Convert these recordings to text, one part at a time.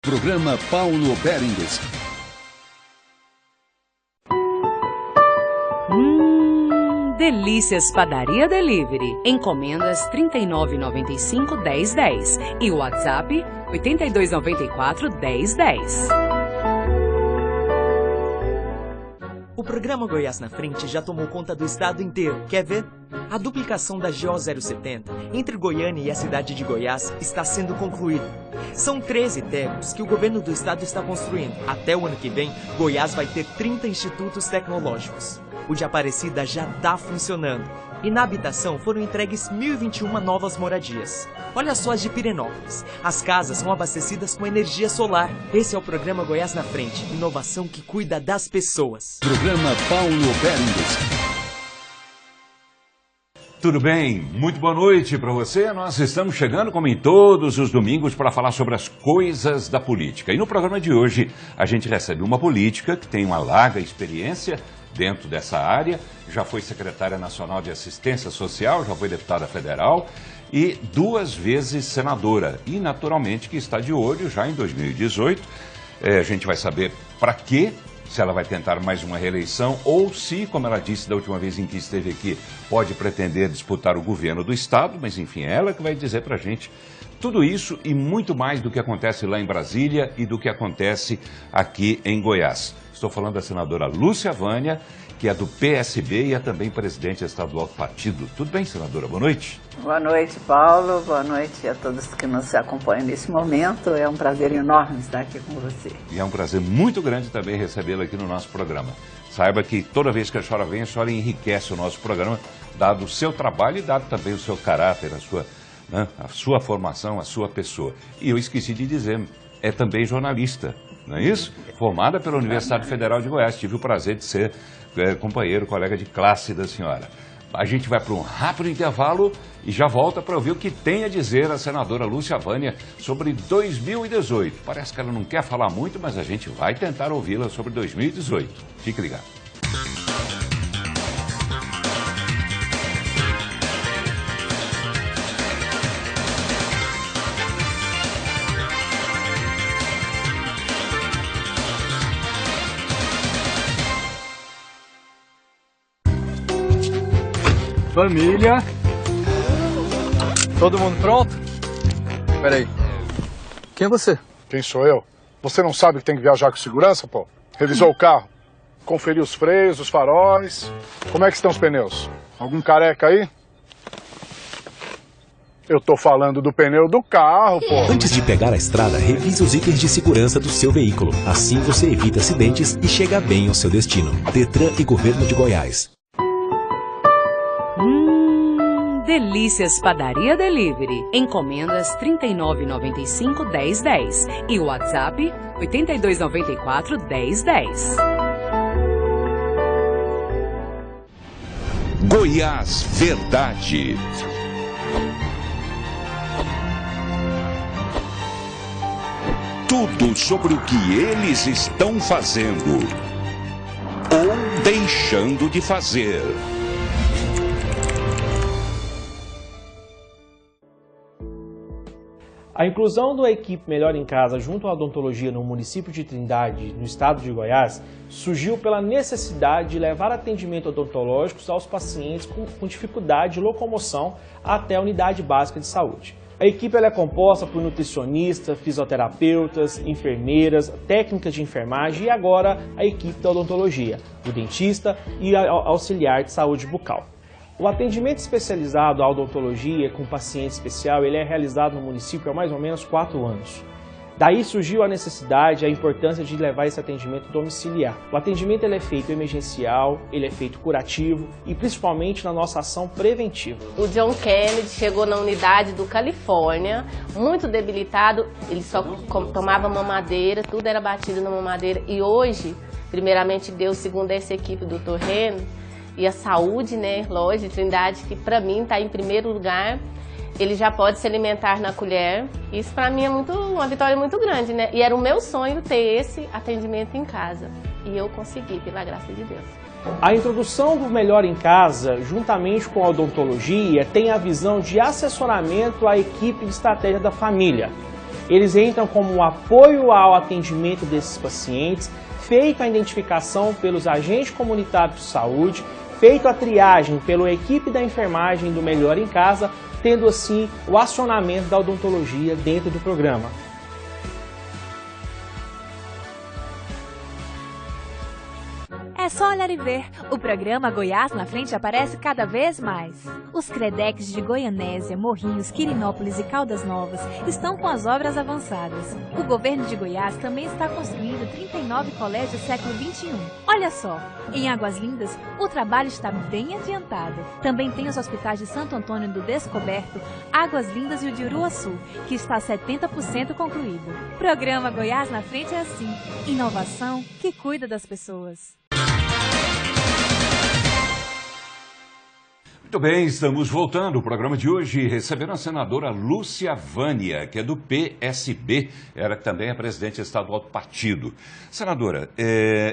Programa Paulo Berengues. Delícias Padaria Delivery. Encomendas 39,95-1010 e o WhatsApp 8294-1010. O programa Goiás na Frente já tomou conta do estado inteiro. Quer ver? A duplicação da GO 070 entre Goiânia e a cidade de Goiás está sendo concluída. São 13 tecos que o governo do estado está construindo. Até o ano que vem, Goiás vai ter 30 institutos tecnológicos. O de Aparecida já está funcionando. E na habitação foram entregues 1.021 novas moradias. Olha só as de Pirenópolis. As casas são abastecidas com energia solar. Esse é o programa Goiás na Frente. Inovação que cuida das pessoas. Programa Paulo Berengues. Tudo bem? Muito boa noite para você. Nós estamos chegando, como em todos os domingos, para falar sobre as coisas da política. E no programa de hoje, a gente recebe uma política que tem uma larga experiência dentro dessa área, já foi secretária nacional de assistência social, já foi deputada federal e 2 vezes senadora. E, naturalmente, que está de olho já em 2018. A gente vai saber para quê, se ela vai tentar mais uma reeleição ou se, como ela disse da última vez em que esteve aqui, pode pretender disputar o governo do estado, mas enfim, é ela que vai dizer para a gente tudo isso e muito mais do que acontece lá em Brasília e do que acontece aqui em Goiás. Estou falando da senadora Lúcia Vânia, que é do PSB e é também presidente estadual do partido. Tudo bem, senadora? Boa noite. Boa noite, Paulo. Boa noite a todos que nos acompanham nesse momento. É um prazer enorme estar aqui com você. E é um prazer muito grande também recebê-la aqui no nosso programa. Saiba que toda vez que a senhora vem, a senhora enriquece o nosso programa, dado o seu trabalho e dado também o seu caráter, a sua formação, a sua pessoa. E eu esqueci de dizer, é também jornalista. Não é isso? Formada pela Universidade Federal de Goiás. Tive o prazer de ser companheiro, colega de classe da senhora. A gente vai para um rápido intervalo e já volta para ouvir o que tem a dizer a senadora Lúcia Vânia sobre 2018. Parece que ela não quer falar muito, mas a gente vai tentar ouvi-la sobre 2018. Fique ligado. Família. Todo mundo pronto? Peraí. Quem é você? Quem sou eu? Você não sabe que tem que viajar com segurança, pô? Revisou o carro? Conferiu os freios, os faróis? Como é que estão os pneus? Algum careca aí? Eu tô falando do pneu do carro, pô. Antes de pegar a estrada, revise os itens de segurança do seu veículo. Assim você evita acidentes e chega bem ao seu destino. Detran e Governo de Goiás. Delícias Padaria Delivery. Encomendas 39,95-1010 e o WhatsApp 8294-1010. Goiás Verdade. Tudo sobre o que eles estão fazendo ou deixando de fazer. A inclusão da equipe Melhor em Casa junto à odontologia no município de Trindade, no estado de Goiás, surgiu pela necessidade de levar atendimento odontológicos aos pacientes com dificuldade de locomoção até a unidade básica de saúde. A equipe é composta por nutricionistas, fisioterapeutas, enfermeiras, técnicas de enfermagem e agora a equipe da odontologia, o dentista e a auxiliar de saúde bucal. O atendimento especializado à odontologia com paciente especial ele é realizado no município há mais ou menos 4 anos. Daí surgiu a necessidade e a importância de levar esse atendimento domiciliar. O atendimento ele é feito emergencial, ele é feito curativo e principalmente na nossa ação preventiva. O John Kennedy chegou na unidade do Califórnia, muito debilitado, ele só tomava mamadeira, tudo era batido na mamadeira e hoje, primeiramente Deus, segundo essa equipe do Dr. Henry, e a saúde, né, lógico, Trindade, que para mim está em primeiro lugar, ele já pode se alimentar na colher. Isso para mim é uma vitória muito grande, né? E era o meu sonho ter esse atendimento em casa. E eu consegui, pela graça de Deus. A introdução do Melhor em Casa, juntamente com a odontologia, tem a visão de assessoramento à equipe de estratégia da família. Eles entram como apoio ao atendimento desses pacientes, feito a identificação pelos agentes comunitários de saúde, feito a triagem pela equipe da enfermagem do Melhor em Casa, tendo assim o acionamento da odontologia dentro do programa. É só olhar e ver. O programa Goiás na Frente aparece cada vez mais. Os Credex de Goianésia, Morrinhos, Quirinópolis e Caldas Novas estão com as obras avançadas. O governo de Goiás também está construindo 39 colégios século XXI. Olha só, em Águas Lindas, o trabalho está bem adiantado. Também tem os hospitais de Santo Antônio do Descoberto, Águas Lindas e o de Uruaçu, que está 70% concluído. Programa Goiás na Frente é assim. Inovação que cuida das pessoas. Muito bem, estamos voltando. O programa de hoje recebendo a senadora Lúcia Vânia, que é do PSB, ela que também é presidente estadual do partido. Senadora,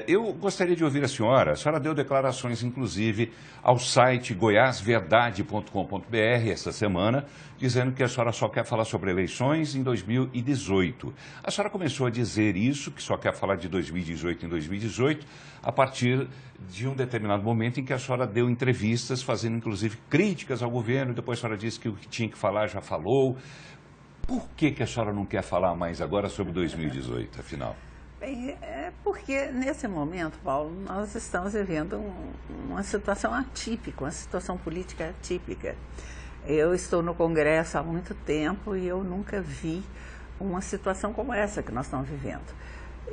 eu gostaria de ouvir a senhora deu declarações, inclusive, ao site goiasverdade.com.br esta semana, dizendo que a senhora só quer falar sobre eleições em 2018. A senhora começou a dizer isso, que só quer falar de 2018 em 2018, a partir de um determinado momento em que a senhora deu entrevistas, fazendo inclusive críticas ao governo, depois a senhora disse que o que tinha que falar já falou. Por que a senhora não quer falar mais agora sobre 2018, afinal? Bem, porque nesse momento, Paulo, nós estamos vivendo uma situação atípica, uma situação política atípica. Eu estou no Congresso há muito tempo e eu nunca vi uma situação como essa que nós estamos vivendo.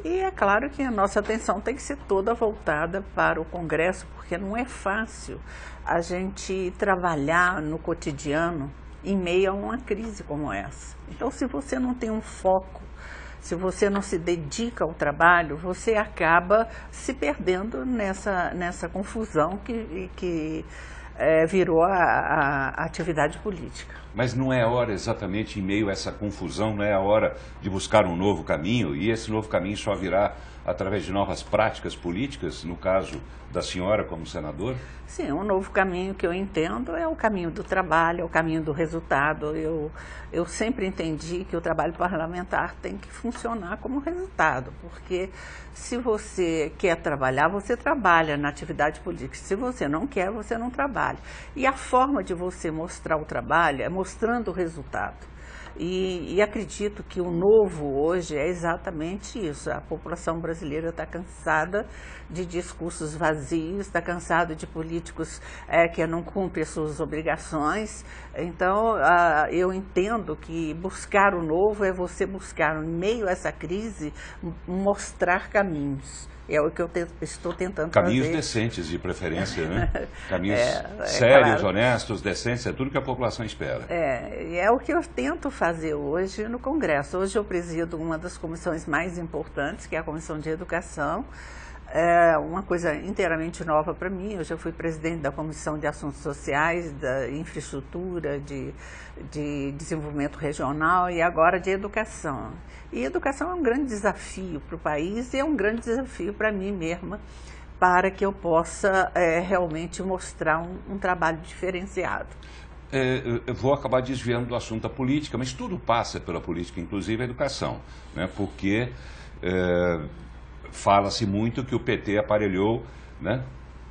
E é claro que a nossa atenção tem que ser toda voltada para o Congresso, porque não é fácil a gente trabalhar no cotidiano em meio a uma crise como essa. Então, se você não tem um foco, se você não se dedica ao trabalho, você acaba se perdendo nessa confusão que virou a atividade política. Mas não é a hora exatamente em meio a essa confusão, não é a hora de buscar um novo caminho, e esse novo caminho só virá através de novas práticas políticas, no caso da senhora como senadora? Sim, um novo caminho que eu entendo é o caminho do trabalho, é o caminho do resultado. Eu sempre entendi que o trabalho parlamentar tem que funcionar como resultado, porque se você quer trabalhar, você trabalha na atividade política. Se você não quer, você não trabalha. E a forma de você mostrar o trabalho é mostrando o resultado. E acredito que o novo hoje é exatamente isso. A população brasileira está cansada de discursos vazios, está cansada de políticos que não cumprem as suas obrigações. Então, eu entendo que buscar o novo é você buscar, em meio a essa crise, mostrar caminhos. É o que eu estou tentando Caminhos fazer. decentes, de preferência, né? Caminhos sérios, claro. Honestos, decentes, é tudo que a população espera. É o que eu tento fazer hoje no Congresso. Hoje eu presido uma das comissões mais importantes, que é a Comissão de Educação. É uma coisa inteiramente nova para mim. Eu já fui presidente da Comissão de Assuntos Sociais, da Infraestrutura, de Desenvolvimento Regional e agora de Educação. E educação é um grande desafio para o país e é um grande desafio para mim mesma, para que eu possa realmente mostrar um trabalho diferenciado. Eu vou acabar desviando do assunto da política, mas tudo passa pela política, inclusive a educação, né? Porque fala-se muito que o PT aparelhou, né,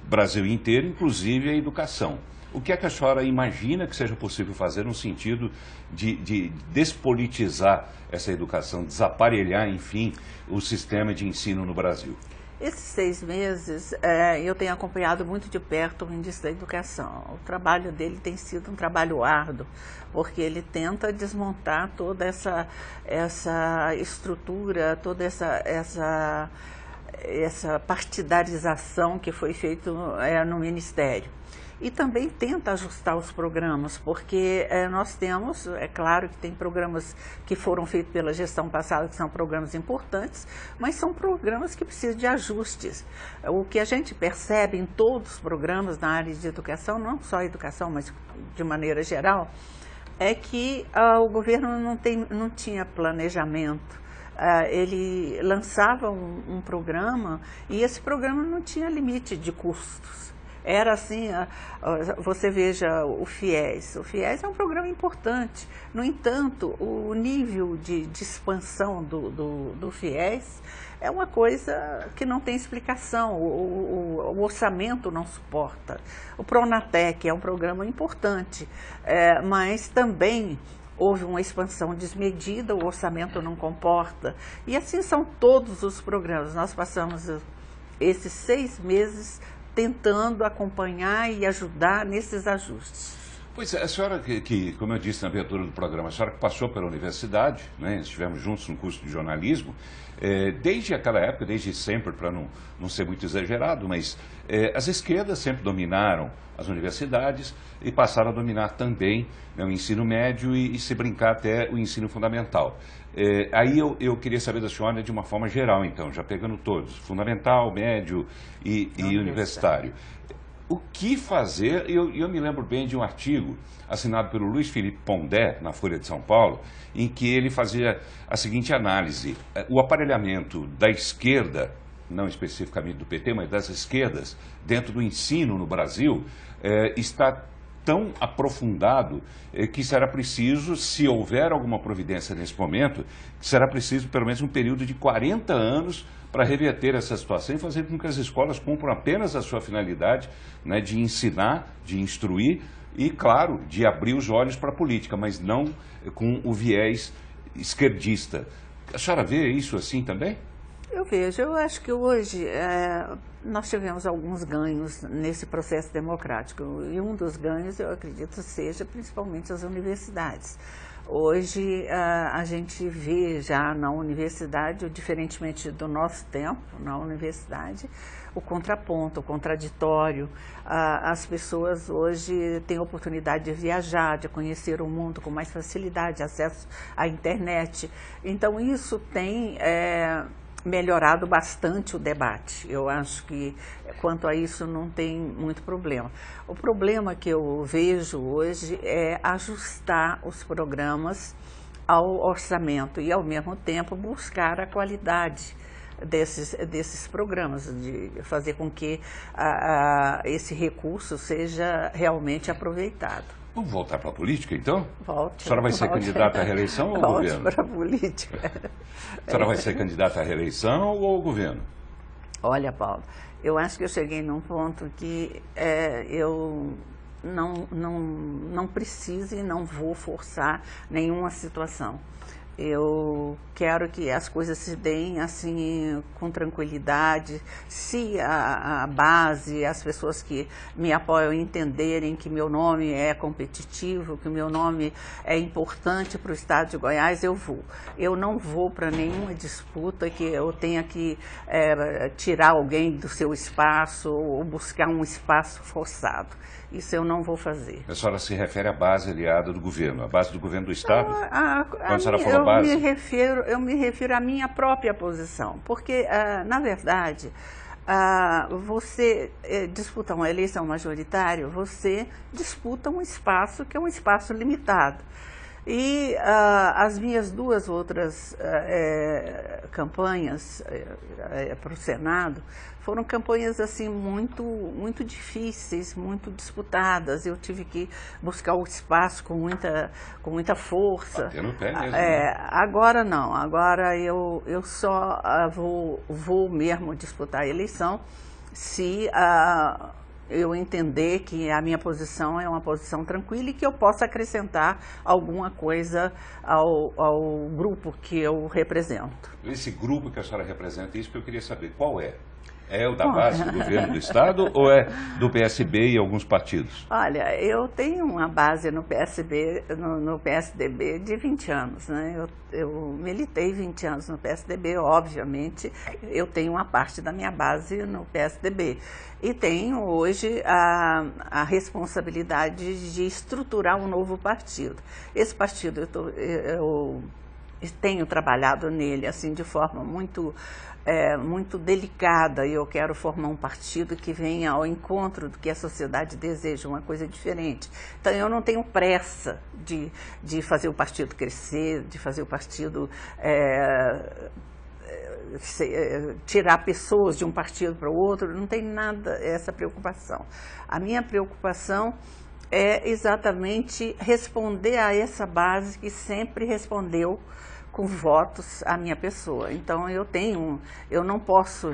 o Brasil inteiro, inclusive a educação. O que é que a senhora imagina que seja possível fazer no sentido de despolitizar essa educação, desaparelhar, enfim, o sistema de ensino no Brasil? Esses 6 meses, eu tenho acompanhado muito de perto o ministro da Educação. O trabalho dele tem sido um trabalho árduo, porque ele tenta desmontar toda essa estrutura, toda essa partidarização que foi feita no Ministério. E também tenta ajustar os programas, porque nós temos, é claro que tem programas que foram feitos pela gestão passada, que são programas importantes, mas são programas que precisam de ajustes. O que a gente percebe em todos os programas na área de educação, não só a educação, mas de maneira geral, é que o governo não tinha planejamento. Ele lançava um programa e esse programa não tinha limite de custos. Era assim, você veja o FIES. O FIES é um programa importante. No entanto, o nível de expansão do FIES é uma coisa que não tem explicação. O orçamento não suporta. O Pronatec é um programa importante, mas também houve uma expansão desmedida, o orçamento não comporta. E assim são todos os programas. Nós passamos esses 6 meses tentando acompanhar e ajudar nesses ajustes. Pois é, a senhora como eu disse na abertura do programa, a senhora que passou pela universidade, né, estivemos juntos no curso de jornalismo, desde aquela época, desde sempre, para não ser muito exagerado, mas as esquerdas sempre dominaram as universidades e passaram a dominar também, né, o ensino médio e se brincar até o ensino fundamental. Aí eu queria saber da senhora de uma forma geral, então, já pegando todos, fundamental, médio e universitário. O que fazer? Eu me lembro bem de um artigo assinado pelo Luiz Felipe Pondé, na Folha de São Paulo, em que ele fazia a seguinte análise: o aparelhamento da esquerda, não especificamente do PT, mas das esquerdas, dentro do ensino no Brasil, está tão aprofundado que será preciso, se houver alguma providência nesse momento, será preciso pelo menos um período de 40 anos para reverter essa situação e fazer com que as escolas cumpram apenas a sua finalidade, né, de ensinar, de instruir e, claro, de abrir os olhos para a política, mas não com o viés esquerdista. A senhora vê isso assim também? Eu vejo. Eu acho que hoje nós tivemos alguns ganhos nesse processo democrático. E um dos ganhos, eu acredito, seja principalmente as universidades. Hoje a gente vê já na universidade, diferentemente do nosso tempo, na universidade, o contraponto, o contraditório. As pessoas hoje têm a oportunidade de viajar, de conhecer o mundo com mais facilidade, acesso à internet. Então isso tem melhorado bastante o debate. Eu acho que quanto a isso não tem muito problema. O problema que eu vejo hoje é ajustar os programas ao orçamento e, ao mesmo tempo, buscar a qualidade desses programas, de fazer com que esse recurso seja realmente aproveitado. Vamos voltar para a política, então? Volte. A senhora vai ser candidata à reeleição ou ao governo? Volte para a política. A senhora vai ser candidata à reeleição ou ao governo? Olha, Paulo, eu acho que eu cheguei num ponto que eu não preciso e não vou forçar nenhuma situação. Eu quero que as coisas se deem assim com tranquilidade. Se a base, as pessoas que me apoiam entenderem que meu nome é competitivo, que o meu nome é importante para o estado de Goiás, eu vou. Eu não vou para nenhuma disputa que eu tenha que tirar alguém do seu espaço ou buscar um espaço forçado. Isso eu não vou fazer. A senhora se refere à base aliada do governo, a base do governo do estado? Quando a senhora falou base? Eu me refiro à minha própria posição, porque, na verdade, você disputa uma eleição majoritária, você disputa um espaço que é um espaço limitado. E as minhas duas outras campanhas para o Senado foram campanhas assim muito difíceis, muito disputadas. Eu tive que buscar o espaço com muita força. Batendo o pé mesmo. Agora não, agora eu só vou mesmo disputar a eleição se eu entender que a minha posição é uma posição tranquila e que eu possa acrescentar alguma coisa ao grupo que eu represento. Esse grupo que a senhora representa, isso que eu queria saber, qual é? É o da base do governo do estado ou é do PSB e alguns partidos? Olha, eu tenho uma base no PSB, no PSDB de 20 anos, né? Eu militei 20 anos no PSDB, obviamente, eu tenho uma parte da minha base no PSDB. E tenho hoje a responsabilidade de estruturar um novo partido. Esse partido, eu tenho trabalhado nele assim de forma muito delicada, e eu quero formar um partido que venha ao encontro do que a sociedade deseja, uma coisa diferente. Então eu não tenho pressa de fazer o partido crescer, de fazer o partido tirar pessoas de um partido para o outro, não tem nada essa preocupação. A minha preocupação é exatamente responder a essa base que sempre respondeu com votos à minha pessoa. Então eu não posso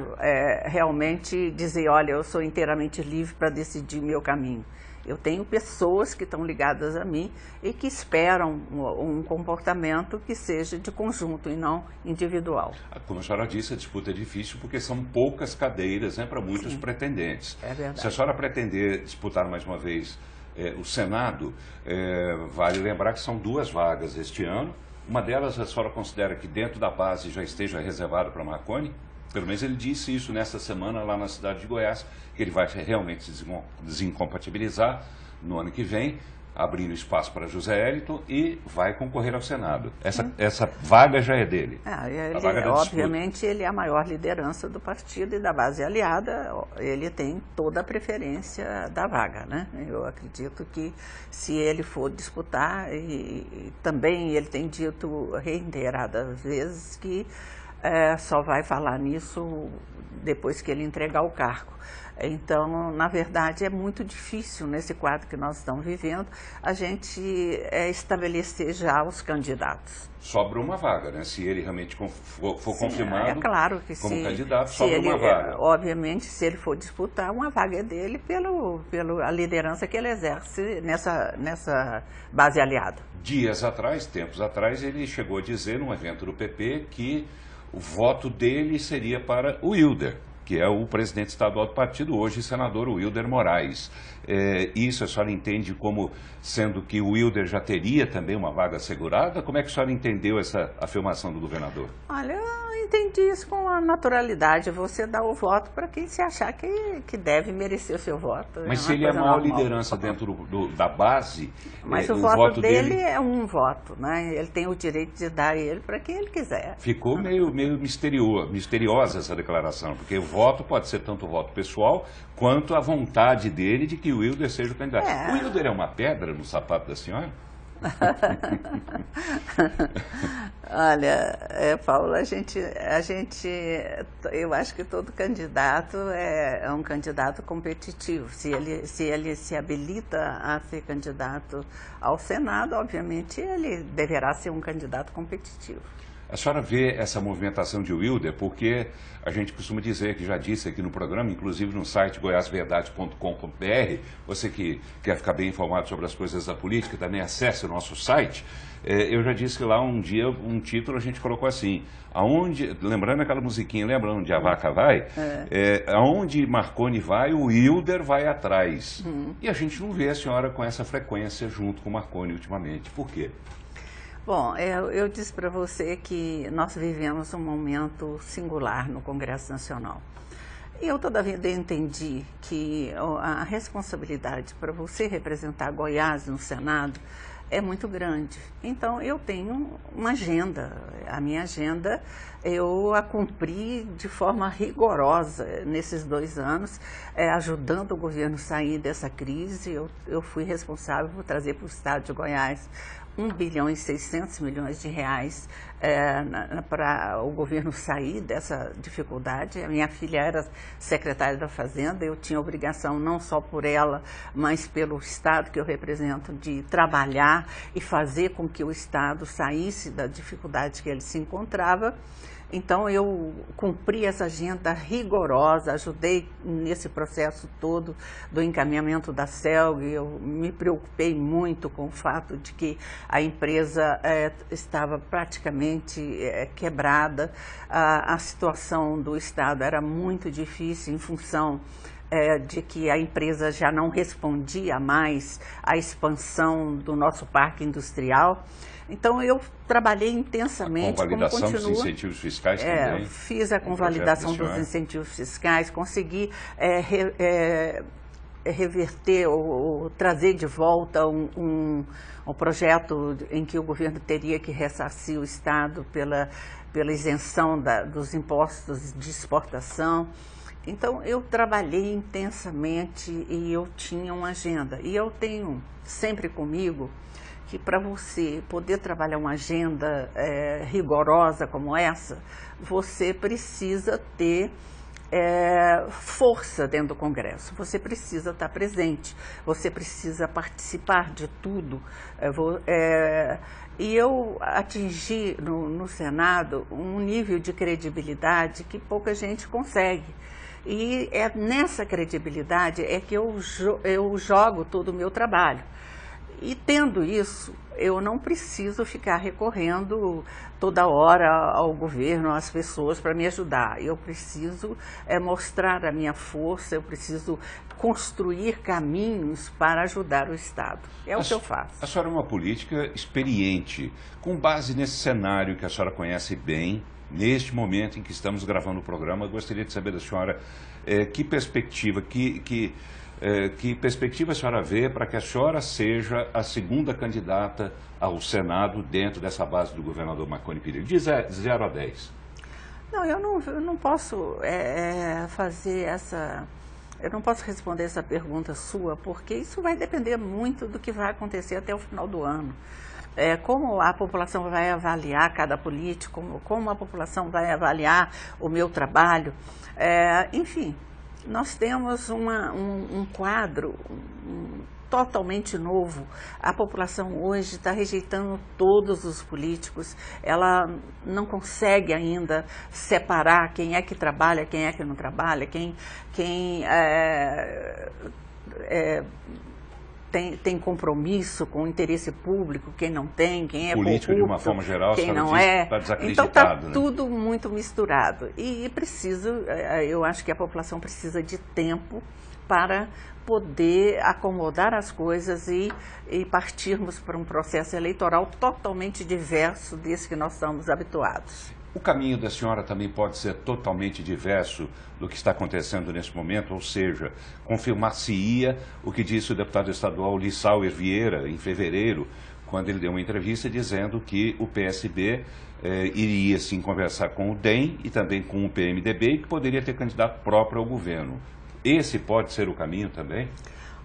realmente dizer, olha, eu sou inteiramente livre para decidir meu caminho. Eu tenho pessoas que estão ligadas a mim e que esperam um comportamento que seja de conjunto e não individual. Como a senhora disse, a disputa é difícil porque são poucas cadeiras, né, para muitos Sim, pretendentes. É verdade. Se a senhora pretender disputar mais uma vez o Senado, vale lembrar que são 2 vagas este ano. Uma delas a senhora considera que dentro da base já esteja reservada para Marconi? Pelo menos ele disse isso nessa semana lá na cidade de Goiás, que ele vai realmente se desincompatibilizar no ano que vem, abrindo espaço para José Hélito e vai concorrer ao Senado. Essa vaga já é dele. Obviamente ele é a maior liderança do partido e da base aliada, ele tem toda a preferência da vaga, né? Eu acredito que se ele for disputar, e também ele tem dito reiteradas vezes que só vai falar nisso depois que ele entregar o cargo. Então, na verdade, é muito difícil, nesse quadro que nós estamos vivendo, a gente estabelecer já os candidatos. Sobra uma vaga, né? Se ele realmente for confirmado é claro que como candidato, sobra uma vaga. Obviamente, se ele for disputar, uma vaga é dele pela liderança que ele exerce nessa base aliada. Tempos atrás, ele chegou a dizer num evento do PP que o voto dele seria para o Wilder, que é o presidente estadual do partido, hoje senador Wilder Moraes. Isso a senhora entende como sendo que o Wilder já teria também uma vaga assegurada? Como é que a senhora entendeu essa afirmação do governador? Olha, eu entendi isso com a naturalidade. Você dá o voto para quem se achar que deve merecer o seu voto. Mas se ele é a maior liderança dentro da base, mas o voto dele é um voto, né? Ele tem o direito de dar ele para quem ele quiser. Ficou meio misteriosa essa declaração, porque o voto pode ser tanto o voto pessoal quanto a vontade dele de que o Wilder seja o candidato. O Wilder é uma pedra no sapato da senhora? Olha, Paulo, eu acho que todo candidato é um candidato competitivo. Se ele se habilita a ser candidato ao Senado, obviamente ele deverá ser um candidato competitivo. A senhora vê essa movimentação de Wilder, porque a gente costuma dizer, que já disse aqui no programa, inclusive no site goiasverdades.com.br, você que quer ficar bem informado sobre as coisas da política, também acesse o nosso site. Eu já disse que lá um dia, um título a gente colocou assim, lembrando aquela musiquinha, lembra onde a vaca vai? Aonde Marconi vai, o Wilder vai atrás. E a gente não vê a senhora com essa frequência junto com o Marconi ultimamente. Por quê? Bom, eu disse para você que nós vivemos um momento singular no Congresso Nacional. E eu toda a vida entendi que a responsabilidade para você representar Goiás no Senado é muito grande. Então, eu tenho uma agenda. A minha agenda eu a cumpri de forma rigorosa nesses 2 anos, ajudando o governo a sair dessa crise. Eu fui responsável por trazer para o estado de Goiás 1,6 bilhão de reais para o governo sair dessa dificuldade. A minha filha era secretária da Fazenda, eu tinha obrigação, não só por ela, mas pelo Estado que eu represento, de trabalhar e fazer com que o Estado saísse da dificuldade que ele se encontrava. Então, eu cumpri essa agenda rigorosa, ajudei nesse processo todo do encaminhamento da CELG. Eu me preocupei muito com o fato de que a empresa estava praticamente quebrada. A situação do Estado era muito difícil em função de que a empresa já não respondia mais à expansão do nosso parque industrial. Então, eu trabalhei intensamente. A convalidação dos incentivos fiscais também. Fiz a convalidação dos incentivos fiscais, consegui reverter ou trazer de volta um projeto em que o governo teria que ressarcir o Estado pela isenção dos impostos de exportação. Então, eu trabalhei intensamente e eu tinha uma agenda. E eu tenho sempre comigo que para você poder trabalhar uma agenda rigorosa como essa, você precisa ter força dentro do Congresso, você precisa estar presente, você precisa participar de tudo. E eu atingi no Senado um nível de credibilidade que pouca gente consegue. E é nessa credibilidade que eu jogo todo o meu trabalho. E tendo isso, eu não preciso ficar recorrendo toda hora ao governo, às pessoas para me ajudar. Eu preciso mostrar a minha força, eu preciso construir caminhos para ajudar o Estado. É o que eu faço. A senhora é uma política experiente, com base nesse cenário que a senhora conhece bem. Neste momento em que estamos gravando o programa, eu gostaria de saber da senhora que perspectiva a senhora vê para que a senhora seja a segunda candidata ao Senado dentro dessa base do governador Marconi Perillo, de 0 a 10? Não, eu não posso eu não posso responder essa pergunta sua, porque isso vai depender muito do que vai acontecer até o final do ano. Como a população vai avaliar cada político, como a população vai avaliar o meu trabalho. Enfim, nós temos um quadro totalmente novo. A população hoje está rejeitando todos os políticos, ela não consegue ainda separar quem é que trabalha, quem é que não trabalha, quem tem compromisso com o interesse público, quem não tem, quem é político corrupto, de uma forma geral, quem não é. Está desacreditado. Então está tudo muito misturado. E eu acho que a população precisa de tempo para poder acomodar as coisas e partirmos para um processo eleitoral totalmente diverso desse que nós estamos habituados. O caminho da senhora também pode ser totalmente diverso do que está acontecendo nesse momento, ou seja, confirmar-se-ia o que disse o deputado estadual Lissauer Vieira em fevereiro, quando ele deu uma entrevista dizendo que o PSB iria sim conversar com o DEM e também com o PMDB e que poderia ter candidato próprio ao governo. Esse pode ser o caminho também?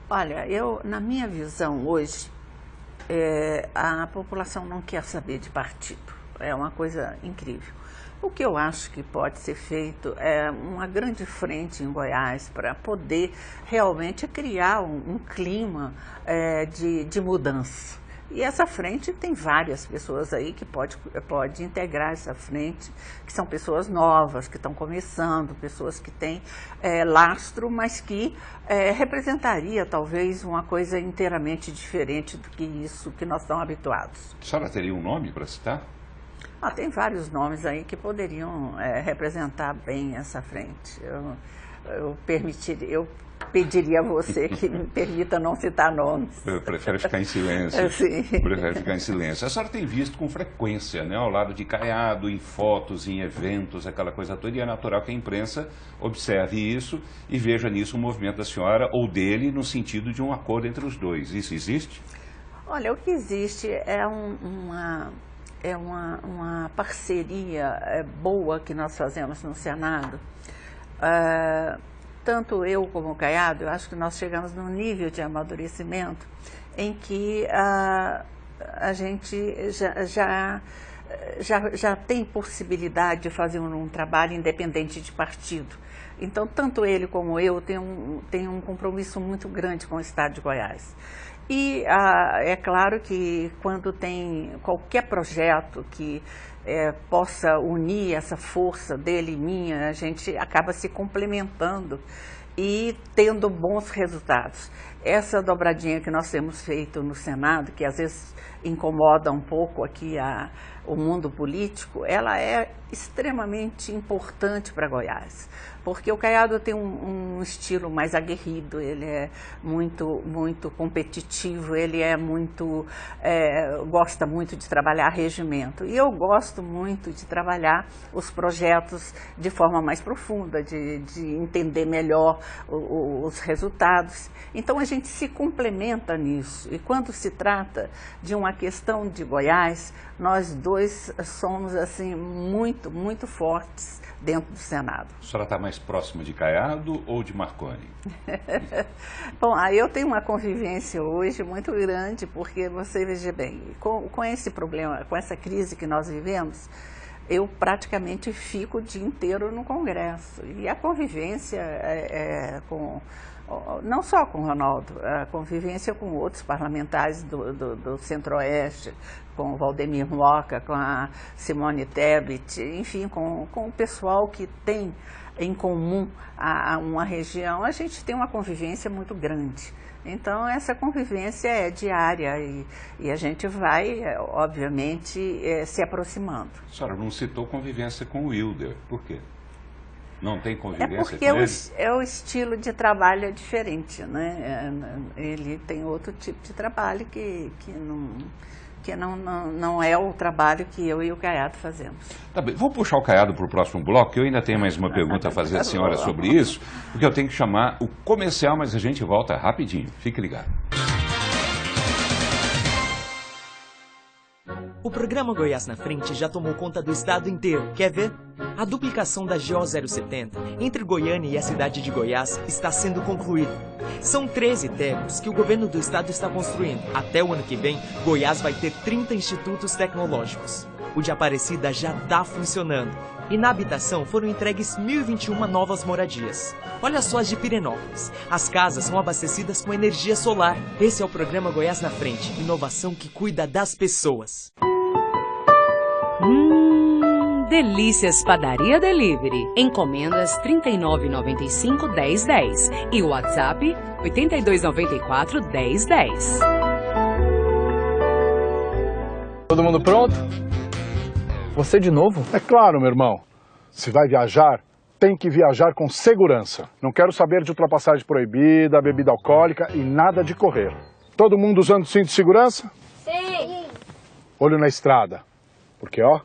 Olha, na minha visão hoje, a população não quer saber de partido. É uma coisa incrível. O que eu acho que pode ser feito é uma grande frente em Goiás para poder realmente criar um clima de mudança. E essa frente tem várias pessoas aí que pode integrar essa frente, que são pessoas novas, que estão começando, pessoas que têm lastro, mas que representaria talvez uma coisa inteiramente diferente do que isso que nós estamos habituados. A senhora teria um nome para citar? Tem vários nomes aí que poderiam representar bem essa frente. Eu pediria a você que me permita não citar nomes. Eu prefiro ficar em silêncio. Sim. Prefiro ficar em silêncio. A senhora tem visto com frequência, né, ao lado de Caiado, em fotos, em eventos, aquela coisa toda, e é natural que a imprensa observe isso e veja nisso um movimento da senhora ou dele no sentido de um acordo entre os dois. Isso existe? Olha, o que existe é uma parceria boa que nós fazemos no Senado. Tanto eu como o Caiado, eu acho que nós chegamos num nível de amadurecimento em que a gente já tem possibilidade de fazer um trabalho independente de partido. Então, tanto ele como eu têm um compromisso muito grande com o Estado de Goiás. E é claro que quando tem qualquer projeto que possa unir essa força dele e minha, a gente acaba se complementando e tendo bons resultados. Essa dobradinha que nós temos feito no Senado, que às vezes incomoda um pouco aqui o mundo político, ela é extremamente importante para Goiás. Porque o Caiado tem um estilo mais aguerrido, ele é muito competitivo, ele gosta muito de trabalhar regimento. E eu gosto muito de trabalhar os projetos de forma mais profunda, de entender melhor os resultados. Então a gente se complementa nisso. E quando se trata de uma questão de Goiás, nós dois somos assim muito, muito fortes dentro do Senado. A senhora está mais próxima de Caiado ou de Marconi? Bom, aí eu tenho uma convivência hoje muito grande, porque você veja bem, com esse problema, com essa crise que nós vivemos, eu praticamente fico o dia inteiro no Congresso. E a convivência não só com o Ronaldo, a convivência com outros parlamentares do Centro-Oeste, com o Valdemir Moca, com a Simone Tebet, enfim, com o pessoal que tem em comum uma região, a gente tem uma convivência muito grande. Então, essa convivência é diária e a gente vai, obviamente, se aproximando. A senhora não citou convivência com o Wilder, por quê? Não tem convivência com ele? É o estilo de trabalho é diferente, né? Ele tem outro tipo de trabalho que não é o trabalho que eu e o Caiado fazemos. Tá bem, vou puxar o Caiado para o próximo bloco, que eu ainda tenho mais uma pergunta a fazer à senhora sobre isso, porque eu tenho que chamar o comercial, mas a gente volta rapidinho. Fique ligado. O programa Goiás na Frente já tomou conta do estado inteiro. Quer ver? A duplicação da GO 070 entre Goiânia e a cidade de Goiás está sendo concluída. São 13 tecos que o governo do estado está construindo. Até o ano que vem, Goiás vai ter 30 institutos tecnológicos. O de Aparecida já está funcionando. E na habitação foram entregues 1.021 novas moradias. Olha só as de Pirenópolis. As casas são abastecidas com energia solar. Esse é o programa Goiás na Frente. Inovação que cuida das pessoas. Delícias Padaria Delivery. Encomendas 39,95-1010 e o WhatsApp 8294-1010. Todo mundo pronto? Você de novo? É claro, meu irmão. Se vai viajar, tem que viajar com segurança. Não quero saber de ultrapassagem proibida, bebida alcoólica e nada de correr. Todo mundo usando cinto de segurança? Sim. Olho na estrada. Porque, ó,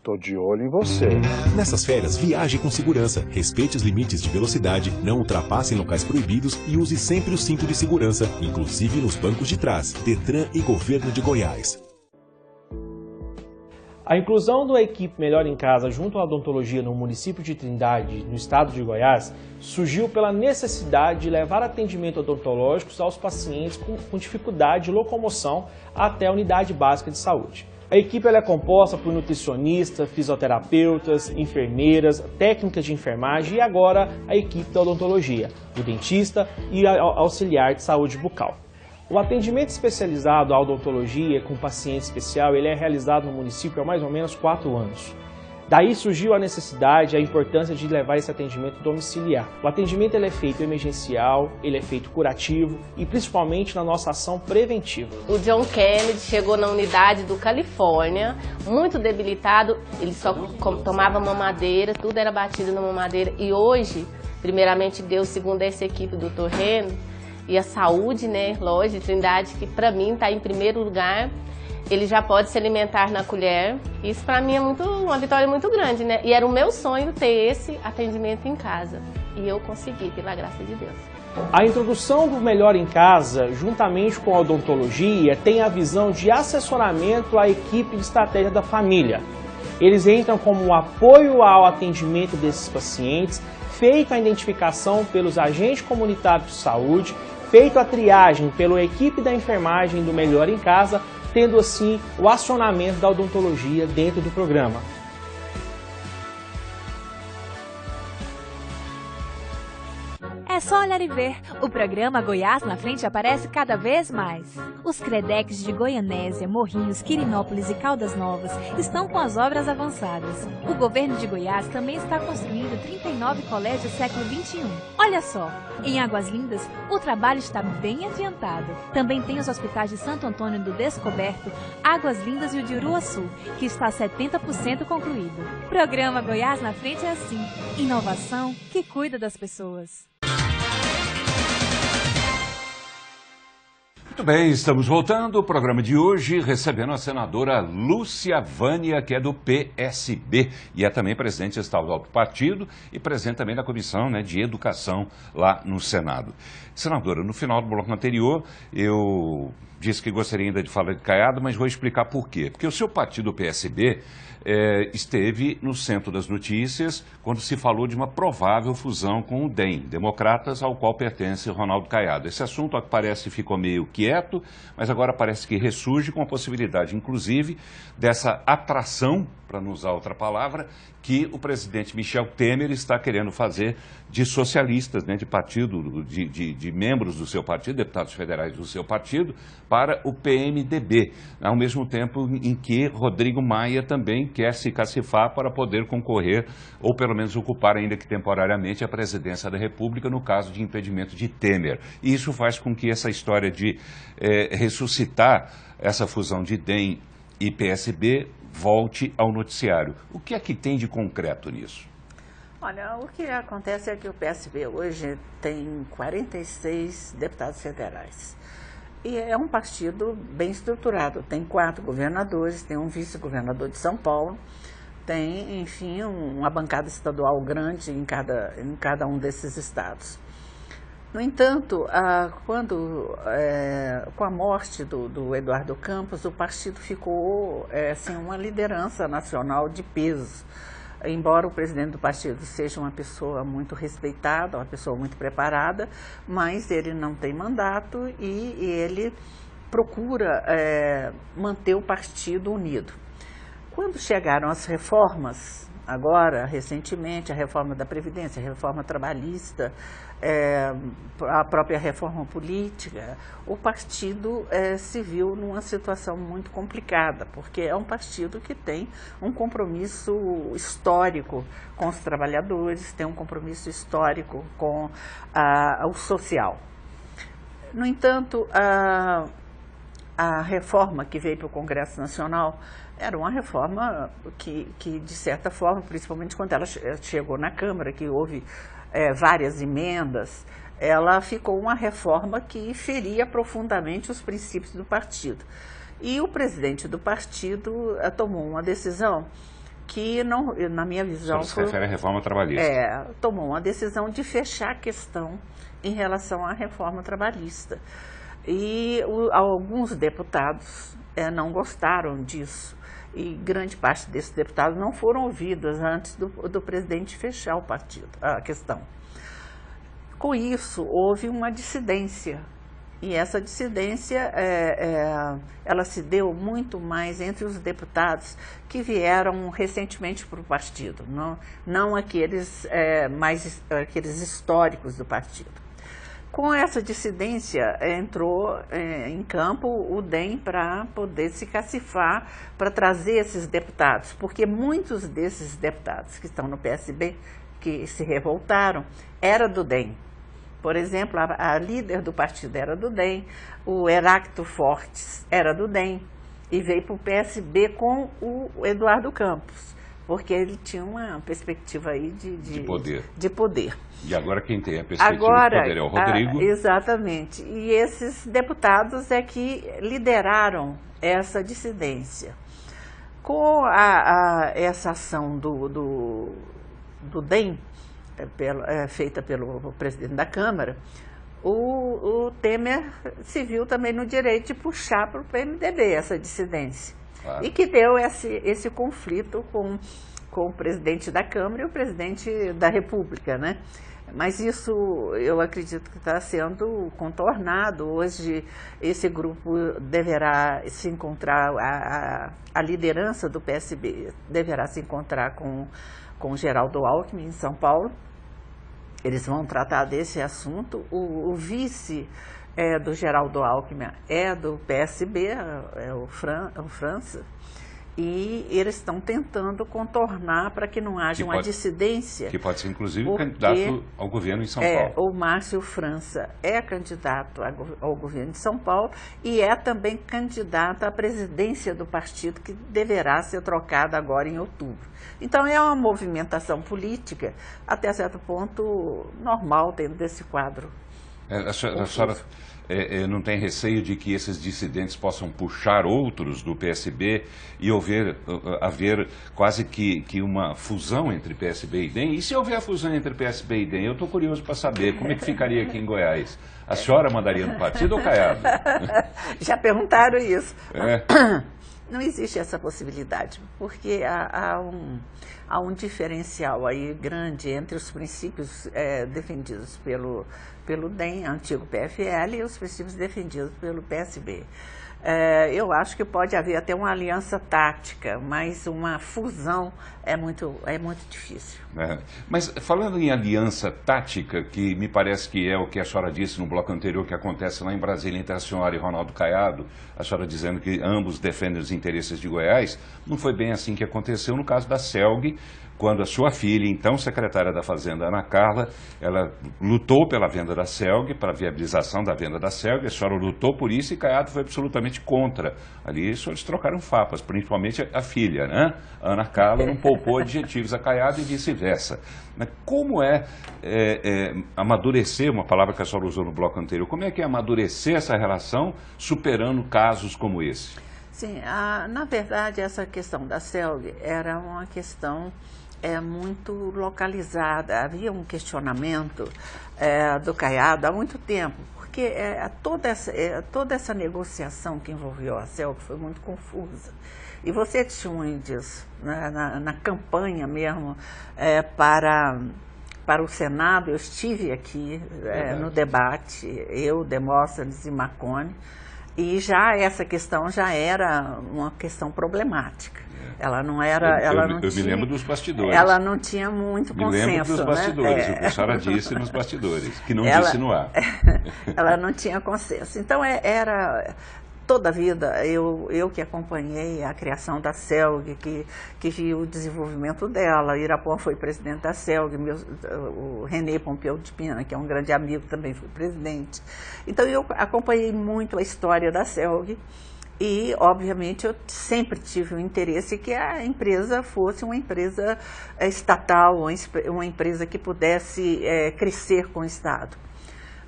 tô de olho em você. Nessas férias, viaje com segurança, respeite os limites de velocidade, não ultrapasse em locais proibidos e use sempre o cinto de segurança, inclusive nos bancos de trás. Detran e Governo de Goiás. A inclusão da equipe Melhor em Casa junto à odontologia no município de Trindade, no estado de Goiás, surgiu pela necessidade de levar atendimento odontológico aos pacientes com dificuldade de locomoção até a unidade básica de saúde. A equipe é composta por nutricionistas, fisioterapeutas, enfermeiras, técnicas de enfermagem e agora a equipe da odontologia, o dentista e auxiliar de saúde bucal. O atendimento especializado à odontologia com paciente especial ele é realizado no município há mais ou menos 4 anos. Daí surgiu a necessidade e a importância de levar esse atendimento domiciliar. O atendimento ele é feito emergencial, ele é feito curativo e principalmente na nossa ação preventiva. O John Kennedy chegou na unidade do Califórnia, muito debilitado, ele só tomava mamadeira, tudo era batido na mamadeira e hoje, primeiramente Deus, segundo essa equipe do Dr. Reno, e a saúde, né, lógico, Trindade, que para mim está em primeiro lugar, ele já pode se alimentar na colher. Isso para mim é uma vitória muito grande, né? E era o meu sonho ter esse atendimento em casa. E eu consegui, pela graça de Deus. A introdução do Melhor em Casa, juntamente com a odontologia, tem a visão de assessoramento à equipe de estratégia da família. Eles entram como um apoio ao atendimento desses pacientes, feita a identificação pelos agentes comunitários de saúde, feita a triagem pela equipe da enfermagem do Melhor em Casa, tendo assim o acionamento da odontologia dentro do programa. É só olhar e ver. O programa Goiás na Frente aparece cada vez mais. Os CREDECs de Goianésia, Morrinhos, Quirinópolis e Caldas Novas estão com as obras avançadas. O governo de Goiás também está construindo 39 colégios século XXI. Olha só, em Águas Lindas, o trabalho está bem adiantado. Também tem os hospitais de Santo Antônio do Descoberto, Águas Lindas e o de Uruaçu, que está 70% concluído. Programa Goiás na Frente é assim. Inovação que cuida das pessoas. Muito bem, estamos voltando. O programa de hoje recebendo a senadora Lúcia Vânia, que é do PSB e é também presidente estadual do partido e presidente também da Comissão, né, de Educação lá no Senado. Senadora, no final do bloco anterior, eu disse que gostaria ainda de falar de Caiado, mas vou explicar por quê. Porque o seu partido, o PSB, esteve no centro das notícias quando se falou de uma provável fusão com o DEM, Democratas, ao qual pertence Ronaldo Caiado. Esse assunto, ao que parece, ficou meio quieto, mas agora parece que ressurge com a possibilidade, inclusive, dessa atração, para não usar outra palavra, que o presidente Michel Temer está querendo fazer de socialistas, né, de partido, de membros do seu partido, deputados federais do seu partido, para o PMDB, ao mesmo tempo em que Rodrigo Maia também quer se cacifar para poder concorrer, ou pelo menos ocupar, ainda que temporariamente, a presidência da República no caso de impedimento de Temer. E isso faz com que essa história de ressuscitar essa fusão de DEM e PSB volte ao noticiário. O que é que tem de concreto nisso? Olha, o que acontece é que o PSB hoje tem 46 deputados federais. E é um partido bem estruturado. Tem 4 governadores, tem um vice-governador de São Paulo, tem, enfim, uma bancada estadual grande em cada um desses estados. No entanto, com a morte do Eduardo Campos, o partido ficou sem uma liderança nacional de peso. Embora o presidente do partido seja uma pessoa muito respeitada, uma pessoa muito preparada, mas ele não tem mandato e ele procura manter o partido unido. Quando chegaram as reformas, agora, recentemente, a reforma da Previdência, a reforma trabalhista, a própria reforma política, o partido se viu numa situação muito complicada, porque é um partido que tem um compromisso histórico com os trabalhadores, tem um compromisso histórico com o social. No entanto, a reforma que veio para o Congresso Nacional era uma reforma que, de certa forma, principalmente quando ela chegou na Câmara, que houve várias emendas, ela ficou uma reforma que feria profundamente os princípios do partido. E o presidente do partido tomou uma decisão que, não, na minha visão... Você se refere à reforma trabalhista. Tomou uma decisão de fechar a questão em relação à reforma trabalhista. E alguns deputados não gostaram disso. E grande parte desses deputados não foram ouvidos antes do presidente fechar a questão. Com isso, houve uma dissidência. E essa dissidência, ela se deu muito mais entre os deputados que vieram recentemente para o partido, não aqueles históricos do partido. Com essa dissidência, entrou em campo o DEM para poder se cacifar, para trazer esses deputados, porque muitos desses deputados que estão no PSB, que se revoltaram, era do DEM. Por exemplo, a líder do partido era do DEM, o Heráclito Fortes era do DEM, e veio para o PSB com o Eduardo Campos, porque ele tinha uma perspectiva aí de poder. E agora quem tem a perspectiva de poder é o Rodrigo. Exatamente. E esses deputados é que lideraram essa dissidência. Com essa ação do DEM, feita pelo presidente da Câmara, o Temer se viu também no direito de puxar para o PMDB essa dissidência. Claro. E que deu esse conflito com o presidente da Câmara e o presidente da República, né? Mas isso eu acredito que está sendo contornado. Hoje esse grupo deverá se encontrar, a liderança do PSB deverá se encontrar com o Geraldo Alckmin em São Paulo. Eles vão tratar desse assunto. O vice do Geraldo Alckmin é do PSB, é o França. E eles estão tentando contornar para que não haja uma dissidência. Que pode ser, inclusive, candidato ao governo em São Paulo. O Márcio França é candidato ao governo de São Paulo e é também candidato à presidência do partido, que deverá ser trocada agora em outubro. Então, é uma movimentação política, até certo ponto, normal dentro desse quadro A senhora não tem receio de que esses dissidentes possam puxar outros do PSB e haver quase que uma fusão entre PSB e DEM? E se houver a fusão entre PSB e DEM, eu estou curioso para saber como é que ficaria aqui em Goiás. A senhora mandaria no partido ou Caiado? Já perguntaram isso. Não existe essa possibilidade, porque há um diferencial aí grande entre os princípios defendidos pelo DEM, antigo PFL, e os princípios defendidos pelo PSB. Eu acho que pode haver até uma aliança tática, mas uma fusão é muito difícil. Mas falando em aliança tática, que me parece que é o que a senhora disse no bloco anterior, que acontece lá em Brasília entre a senhora e Ronaldo Caiado, a senhora dizendo que ambos defendem os interesses de Goiás, não foi bem assim que aconteceu no caso da CELG, quando a sua filha, então secretária da Fazenda, Ana Carla, ela lutou pela venda da CELG, para a viabilização da venda da CELG, a senhora lutou por isso e Caiado foi absolutamente contra. Ali os senhores trocaram farpas, principalmente a filha, né? A Ana Carla não poupou adjetivos a Caiado e vice-versa. Como amadurecer, uma palavra que a senhora usou no bloco anterior, como é que é amadurecer essa relação superando casos como esse? Sim, na verdade essa questão da CELG era uma questão muito localizada. Havia um questionamento do Caiado há muito tempo, porque toda essa negociação que envolveu a CELG foi muito confusa. E você testemunha disso na campanha mesmo para o Senado. Eu estive aqui no debate, eu, Demóstenes e Marconi, e já essa questão já era uma questão problemática. Ela não era... Eu me lembro dos bastidores. Ela não tinha muito consenso. Me lembro dos bastidores, o que a senhora disse nos bastidores, que não disse no ar. Ela não tinha consenso. Então, era... Toda a vida, eu que acompanhei a criação da CELG, que vi o desenvolvimento dela. Irapuã foi presidente da CELG, o René Pompeu de Pina, que é um grande amigo, também foi presidente. Então, eu acompanhei muito a história da CELG e, obviamente, eu sempre tive o interesse que a empresa fosse uma empresa estatal, uma empresa que pudesse crescer com o Estado.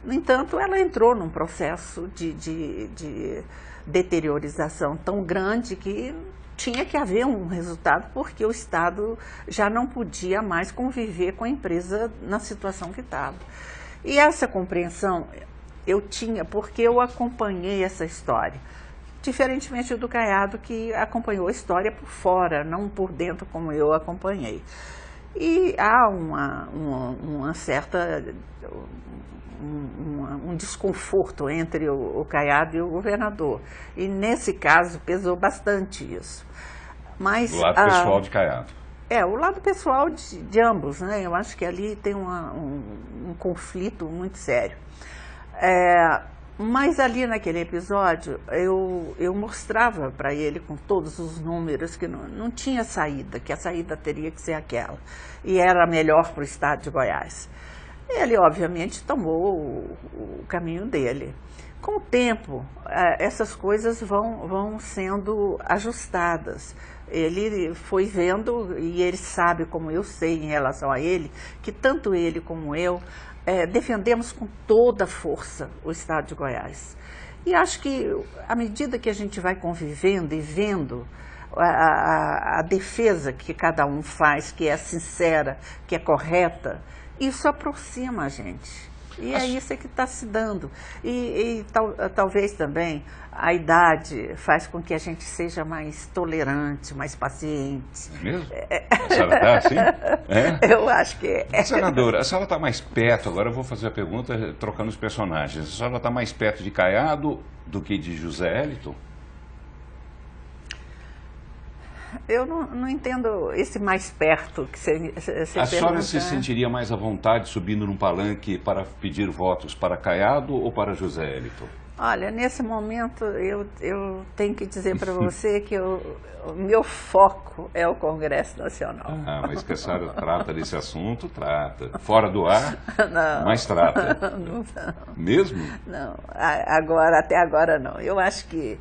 No entanto, ela entrou num processo de deteriorização tão grande que tinha que haver um resultado, porque o Estado já não podia mais conviver com a empresa na situação que estava. E essa compreensão eu tinha, porque eu acompanhei essa história, diferentemente do Caiado, que acompanhou a história por fora, não por dentro como eu acompanhei. E há uma certa... um desconforto entre o Caiado e o governador. E, nesse caso, pesou bastante isso. Mas, o lado pessoal de Caiado. O lado pessoal de ambos, né? Eu acho que ali tem um conflito muito sério. Mas ali naquele episódio, eu mostrava para ele com todos os números que não tinha saída, que a saída teria que ser aquela. E era melhor para o Estado de Goiás. Ele, obviamente, tomou o caminho dele. Com o tempo, essas coisas vão sendo ajustadas. Ele foi vendo, e ele sabe, como eu sei em relação a ele, que tanto ele como eu defendemos com toda a força o Estado de Goiás. E acho que, à medida que a gente vai convivendo e vendo a defesa que cada um faz, que é sincera, que é correta, isso aproxima a gente. E é isso que está se dando. E talvez também a idade faz com que a gente seja mais tolerante, mais paciente. Mesmo? A senhora está assim? Eu acho que é. Senadora, a senhora está mais perto, agora eu vou fazer a pergunta trocando os personagens. A senhora está mais perto de Caiado do que de José Hélito? Eu não entendo esse mais perto que você A senhora se sentiria mais à vontade subindo num palanque para pedir votos para Caiado ou para José Hélito? Olha, nesse momento eu tenho que dizer para você que o meu foco é o Congresso Nacional. Mas que a senhora trata desse assunto, trata. Fora do ar, não, mas trata. Não. Mesmo? Não, até agora não. Eu acho que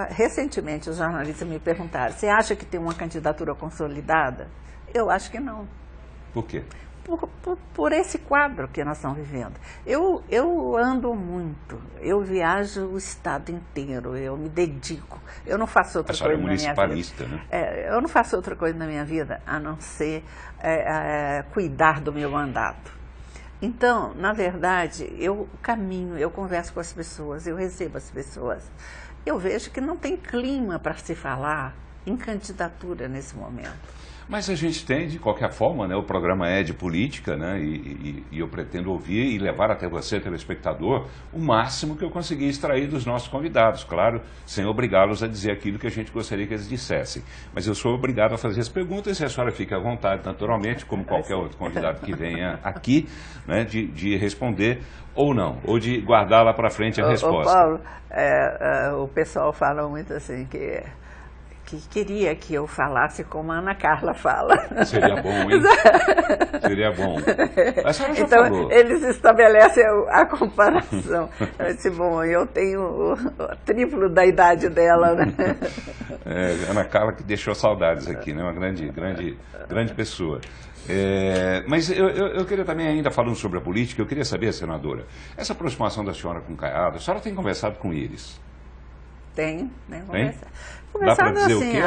recentemente os jornalistas me perguntaram: você acha que tem uma candidatura consolidada? Eu acho que não. Por quê? por esse quadro que nós estamos vivendo. Eu ando muito, eu viajo o estado inteiro, eu me dedico. Eu não faço outra coisa na minha vida. Né? Eu não faço outra coisa na minha vida a não ser cuidar do meu mandato. Então, na verdade, eu caminho, eu converso com as pessoas, eu recebo as pessoas. Eu vejo que não tem clima para se falar em candidatura nesse momento. Mas a gente tem, de qualquer forma, né, o programa é de política, né, e eu pretendo ouvir e levar até você, telespectador, o máximo que eu conseguir extrair dos nossos convidados, claro, sem obrigá-los a dizer aquilo que a gente gostaria que eles dissessem. Mas eu sou obrigado a fazer as perguntas e a senhora fica à vontade, naturalmente, como qualquer outro convidado que venha aqui, né, de responder ou não, ou de guardar lá para frente a resposta. Paulo, o pessoal fala muito assim que queria que eu falasse como a Ana Carla fala. Seria bom, hein? Seria bom. A senhora já então, falou. Eles estabelecem a comparação. Eu disse, bom, eu tenho o triplo da idade dela, né? Ana Carla que deixou saudades aqui, né? Uma grande pessoa. Mas eu queria também, ainda falando sobre a política, eu queria saber, senadora, essa aproximação da senhora com o Caiado, a senhora tem conversado com eles? Tenho, né? Dá para dizer assim, o quê?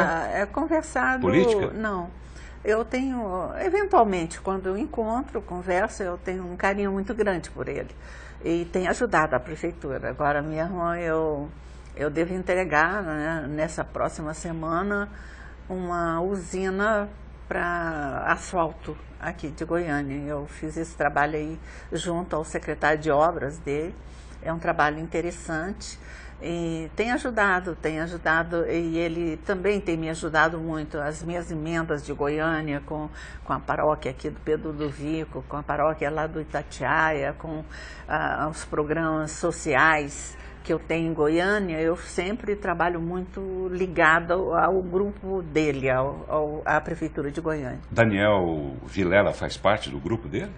Conversado... Política? Não. Eu tenho, eventualmente, quando eu encontro, converso, eu tenho um carinho muito grande por ele. E tem ajudado a prefeitura. Agora mesmo eu devo entregar, né, nessa próxima semana, uma usina para asfalto aqui de Goiânia. Eu fiz esse trabalho aí junto ao secretário de obras dele. É um trabalho interessante. E tem ajudado, e ele também tem me ajudado muito, as minhas emendas de Goiânia, com a paróquia aqui do Pedro Ludovico, com a paróquia lá do Itatiaia, com os programas sociais que eu tenho em Goiânia, eu sempre trabalho muito ligado ao grupo dele, à Prefeitura de Goiânia. Daniel Vilela faz parte do grupo dele?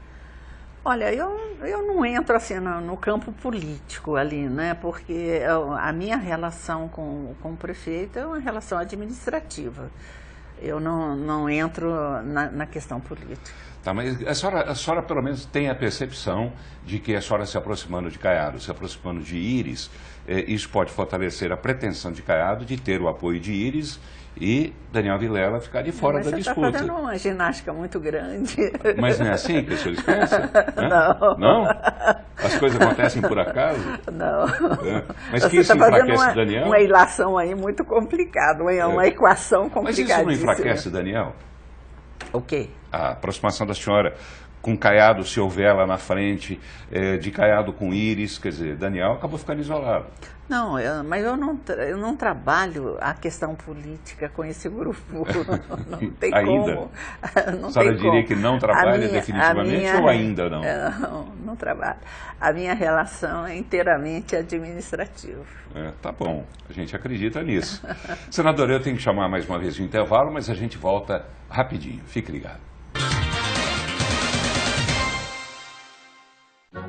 Olha, eu não entro assim no campo político ali, né? Porque a minha relação com o prefeito é uma relação administrativa. Eu não entro na questão política. Tá, mas a senhora pelo menos tem a percepção de que a senhora se aproximando de Caiado, se aproximando de Íris, isso pode fortalecer a pretensão de Caiado de ter o apoio de Íris e Daniel Vilela ficar de fora da disputa. Você está fazendo uma ginástica muito grande. Mas não é assim que os senhores pensam? Não. Não? As coisas acontecem por acaso? Não. Mas que isso enfraquece o Daniel? Uma ilação aí muito complicada, uma equação complicadíssima. Mas isso não enfraquece o Daniel? O quê? A aproximação da senhora com Caiado, se houver lá na frente, de Caiado com Íris, quer dizer, Daniel acabou ficando isolado. Não, mas eu não trabalho a questão política com esse grupo. Não tem ainda? como. Não a senhora tem diria como. que não trabalha definitivamente ou ainda não? Não trabalho. A minha relação é inteiramente administrativa. Tá bom, a gente acredita nisso. Senadora, eu tenho que chamar mais uma vez o intervalo, mas a gente volta rapidinho. Fique ligado.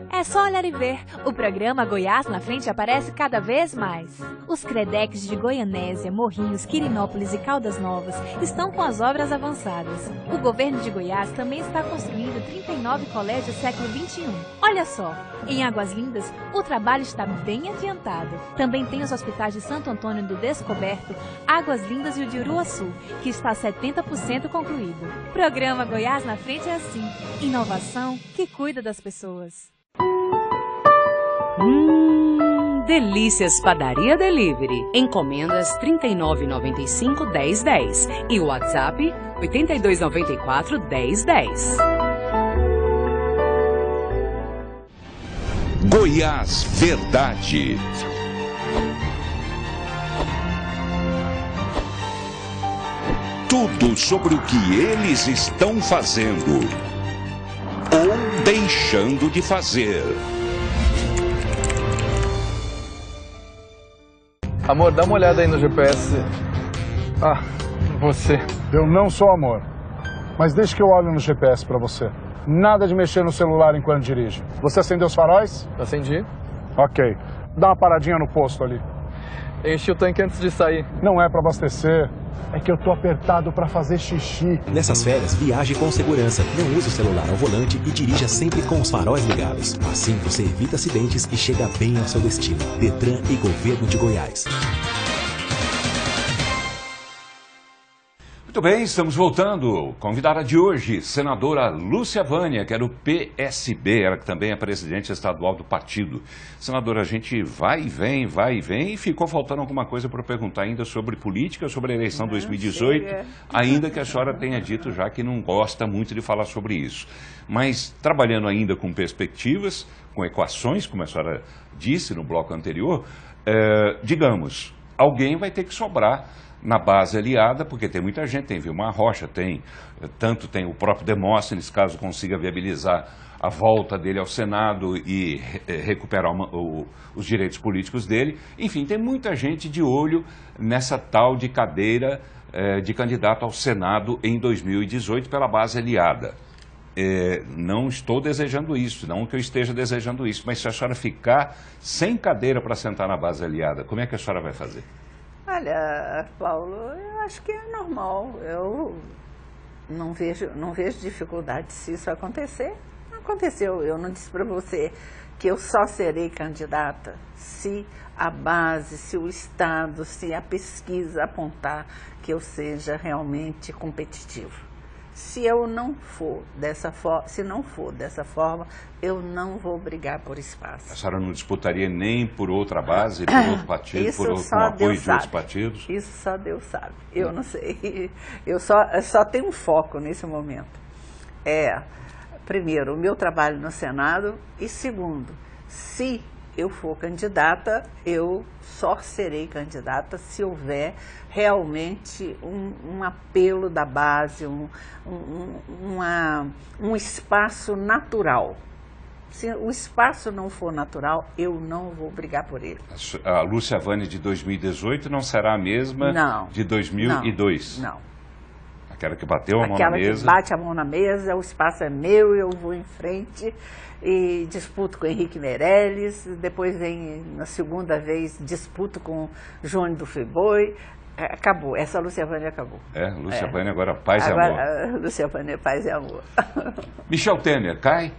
É só olhar e ver. O programa Goiás na Frente aparece cada vez mais. Os Credecs de Goianésia, Morrinhos, Quirinópolis e Caldas Novas estão com as obras avançadas. O governo de Goiás também está construindo 39 colégios século XXI. Olha só, em Águas Lindas, o trabalho está bem adiantado. Também tem os hospitais de Santo Antônio do Descoberto, Águas Lindas e o de Uruaçu, que está 70% concluído. O programa Goiás na Frente é assim, inovação que cuida das pessoas. Delícias Padaria Delivery. Encomendas 39,95-1010 e o WhatsApp 8294-1010. Goiás Verdade. Tudo sobre o que eles estão fazendo ou deixando de fazer. Amor, dá uma olhada aí no GPS. Ah, você. Eu não sou amor. Mas deixa que eu olho no GPS pra você. Nada de mexer no celular enquanto dirige. Você acendeu os faróis? Acendi. Ok. Dá uma paradinha no posto ali. Enchi o tanque antes de sair. Não é pra abastecer. É que eu tô apertado para fazer xixi. Nessas férias, viaje com segurança. Não use o celular ao volante e dirija sempre com os faróis ligados. Assim você evita acidentes e chega bem ao seu destino. Detran e Governo de Goiás. Muito bem, estamos voltando. Convidada de hoje, senadora Lúcia Vânia, que é do PSB, ela que também é presidente estadual do partido. Senadora, a gente vai e vem, e ficou faltando alguma coisa para perguntar ainda sobre política, sobre a eleição 2018, ainda que a senhora tenha dito já que não gosta muito de falar sobre isso. Mas trabalhando ainda com perspectivas, com equações, como a senhora disse no bloco anterior, digamos, alguém vai ter que sobrar na base aliada, porque tem muita gente, tem Vilmar Rocha, tem o próprio Demóstenes, caso consiga viabilizar a volta dele ao Senado e recuperar os direitos políticos dele. Enfim, tem muita gente de olho nessa tal de cadeira de candidato ao Senado em 2018 pela base aliada. Não estou desejando isso, não que eu esteja desejando isso, mas se a senhora ficar sem cadeira para sentar na base aliada, como é que a senhora vai fazer? Olha, Paulo, eu acho que é normal. Eu não vejo dificuldade se isso acontecer. Não aconteceu. Eu não disse para você que eu só serei candidata se a base, se o Estado, se a pesquisa apontar que eu seja realmente competitivo. Se eu não for dessa forma, se não for dessa forma, eu não vou brigar por espaço. A senhora não disputaria nem por outra base, por outro partido, por apoio de outros partidos? Isso só Deus sabe. Eu não sei. Eu só tenho um foco nesse momento. Primeiro, o meu trabalho no Senado e segundo, se eu for candidata, eu só serei candidata se houver realmente um apelo da base, um espaço natural. Se o espaço não for natural, eu não vou brigar por ele. A Lúcia Vânia de 2018 não será a mesma de 2002? Não. Aquela que bateu a mão na mesa? Aquela que bate a mão na mesa, o espaço é meu, eu vou em frente e disputo com o Henrique Meirelles, depois vem, na segunda vez, disputo com o Jônio do Friboi. Acabou, essa Lúcia Vânia acabou. Lúcia Vânia agora paz e amor. Lúcia Vânia, paz e amor. Michel Temer, cai?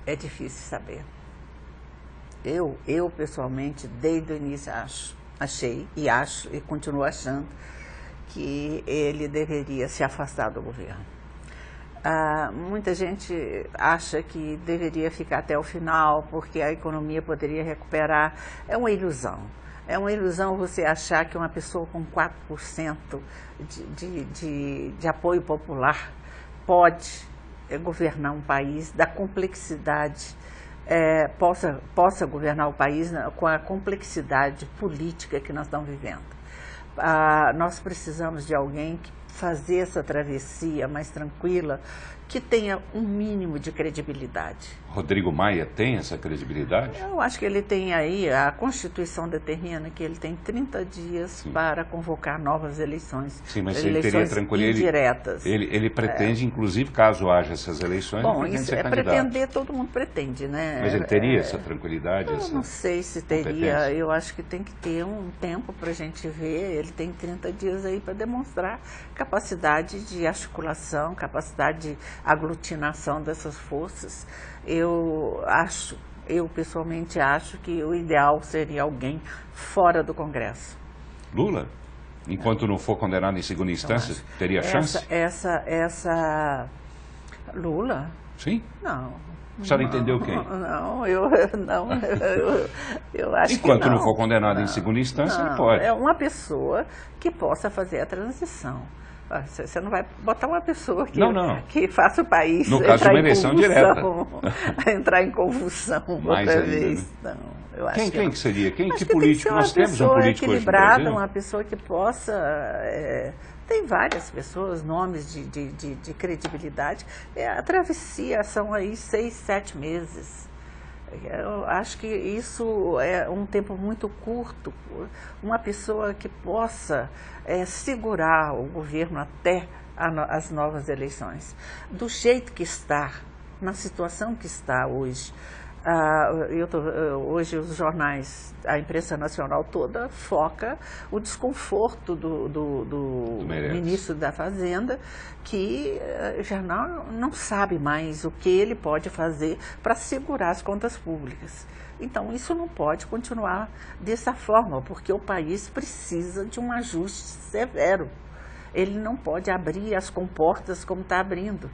É difícil saber. Eu pessoalmente, desde o início achei e acho e continuo achando que ele deveria se afastar do governo. Muita gente acha que deveria ficar até o final porque a economia poderia recuperar. É uma ilusão. É uma ilusão você achar que uma pessoa com 4% de apoio popular pode governar um país da complexidade, possa governar o país com a complexidade política que nós estamos vivendo. Nós precisamos de alguém que fazer essa travessia mais tranquila, que tenha um mínimo de credibilidade. Rodrigo Maia tem essa credibilidade? Eu acho que ele tem aí, a Constituição determina que ele tem 30 dias para convocar novas eleições. Sim, mas ele teria tranquilidade. Indiretas. Ele pretende, inclusive, caso haja essas eleições, bom, ele isso ser candidato. Pretender, todo mundo pretende, né? Mas ele teria essa tranquilidade? Eu não sei se teria, eu acho que tem que ter um tempo para a gente ver, ele tem 30 dias aí para demonstrar capacidade de articulação, capacidade de aglutinação dessas forças. Eu pessoalmente acho que o ideal seria alguém fora do Congresso. Lula? Enquanto não for condenado em segunda instância, teria chance? Lula? Sim? Não. A senhora entendeu quem? Não, eu acho Enquanto que não for condenado em segunda instância, ele pode. É uma pessoa que possa fazer a transição. Você não vai botar uma pessoa que faça o país no caso de uma eleição direta entrar em convulsão outra vez. Não, eu acho quem que seria? Que político? Nós temos um político hoje no equilibrada, Brasil? uma pessoa que possa... tem várias pessoas, nomes de credibilidade. A travessia são aí 6, 7 meses. Eu acho que isso é um tempo muito curto. Uma pessoa que possa segurar o governo até as novas eleições. Do jeito que está, na situação que está hoje, Hoje os jornais, a imprensa nacional toda foca o desconforto do ministro da Fazenda, que já não sabe mais o que ele pode fazer para segurar as contas públicas. Então isso não pode continuar dessa forma, porque o país precisa de um ajuste severo. Ele não pode abrir as comportas como está abrindo.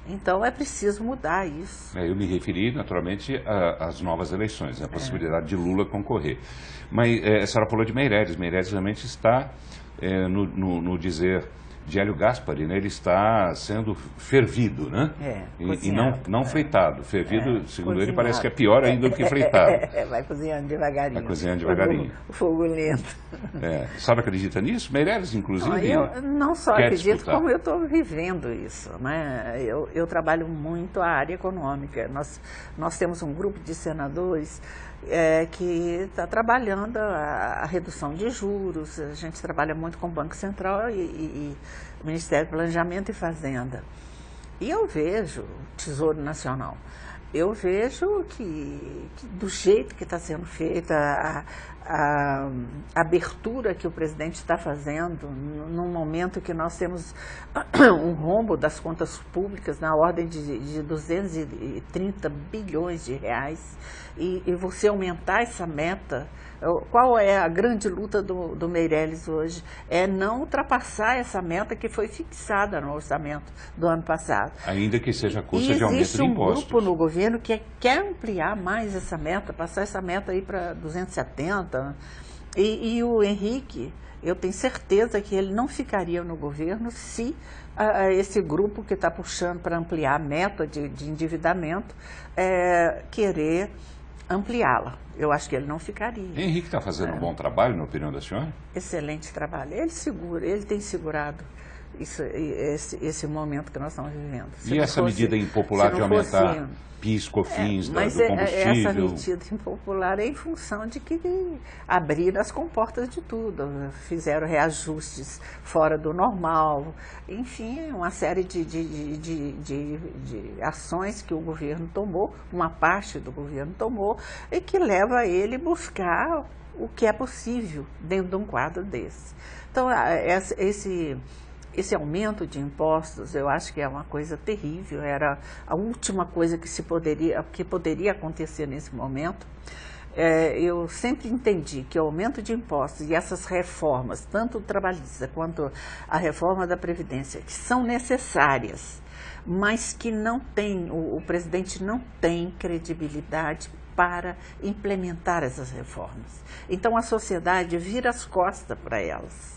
Então é preciso mudar isso. Eu me referi naturalmente às novas eleições, a possibilidade de Lula concorrer. Mas a senhora falou de Meirelles. Meirelles realmente está, no dizer de Hélio Gaspari, né? Ele está sendo fervido, né? E não fritado. Fervido, segundo ele, parece que é pior ainda do que fritado. Vai cozinhando devagarinho. Vai cozinhando devagarinho. O fogo lento. A senhora acredita nisso? Meirelles, inclusive, eu não só acredito, disputar. como eu estou vivendo isso, né? Eu trabalho muito a área econômica. Nós temos um grupo de senadores que está trabalhando a redução de juros. A gente trabalha muito com o Banco Central e o Ministério do Planejamento e Fazenda. E eu vejo o Tesouro Nacional. Eu vejo que do jeito que está sendo feita a abertura que o presidente está fazendo, num momento que nós temos um rombo das contas públicas na ordem de 230 bilhões de reais, e você aumentar essa meta. Qual é a grande luta do Meirelles hoje? É não ultrapassar essa meta que foi fixada no orçamento do ano passado. Ainda que seja a custa de aumento de impostos. Existe um grupo no governo que quer ampliar mais essa meta, passar essa meta aí para 270. E o Henrique, eu tenho certeza que ele não ficaria no governo se esse grupo que está puxando para ampliar a meta de endividamento querer ampliá-la. Eu acho que ele não ficaria. Henrique está fazendo um bom trabalho, na opinião da senhora? Excelente trabalho. Ele tem segurado esse momento que nós estamos vivendo. E essa medida impopular de aumentar PIS, COFINS do combustível? Essa medida impopular é em função de que abriram as comportas de tudo, fizeram reajustes fora do normal, enfim, uma série de ações que o governo tomou, uma parte do governo tomou, e que leva ele a buscar o que é possível dentro de um quadro desse. Então, esse aumento de impostos, eu acho que é uma coisa terrível, era a última coisa que poderia acontecer nesse momento. Eu sempre entendi que o aumento de impostos e essas reformas, tanto trabalhista quanto a reforma da Previdência, que são necessárias, mas que não tem, o presidente não tem credibilidade para implementar essas reformas. Então a sociedade vira as costas para elas.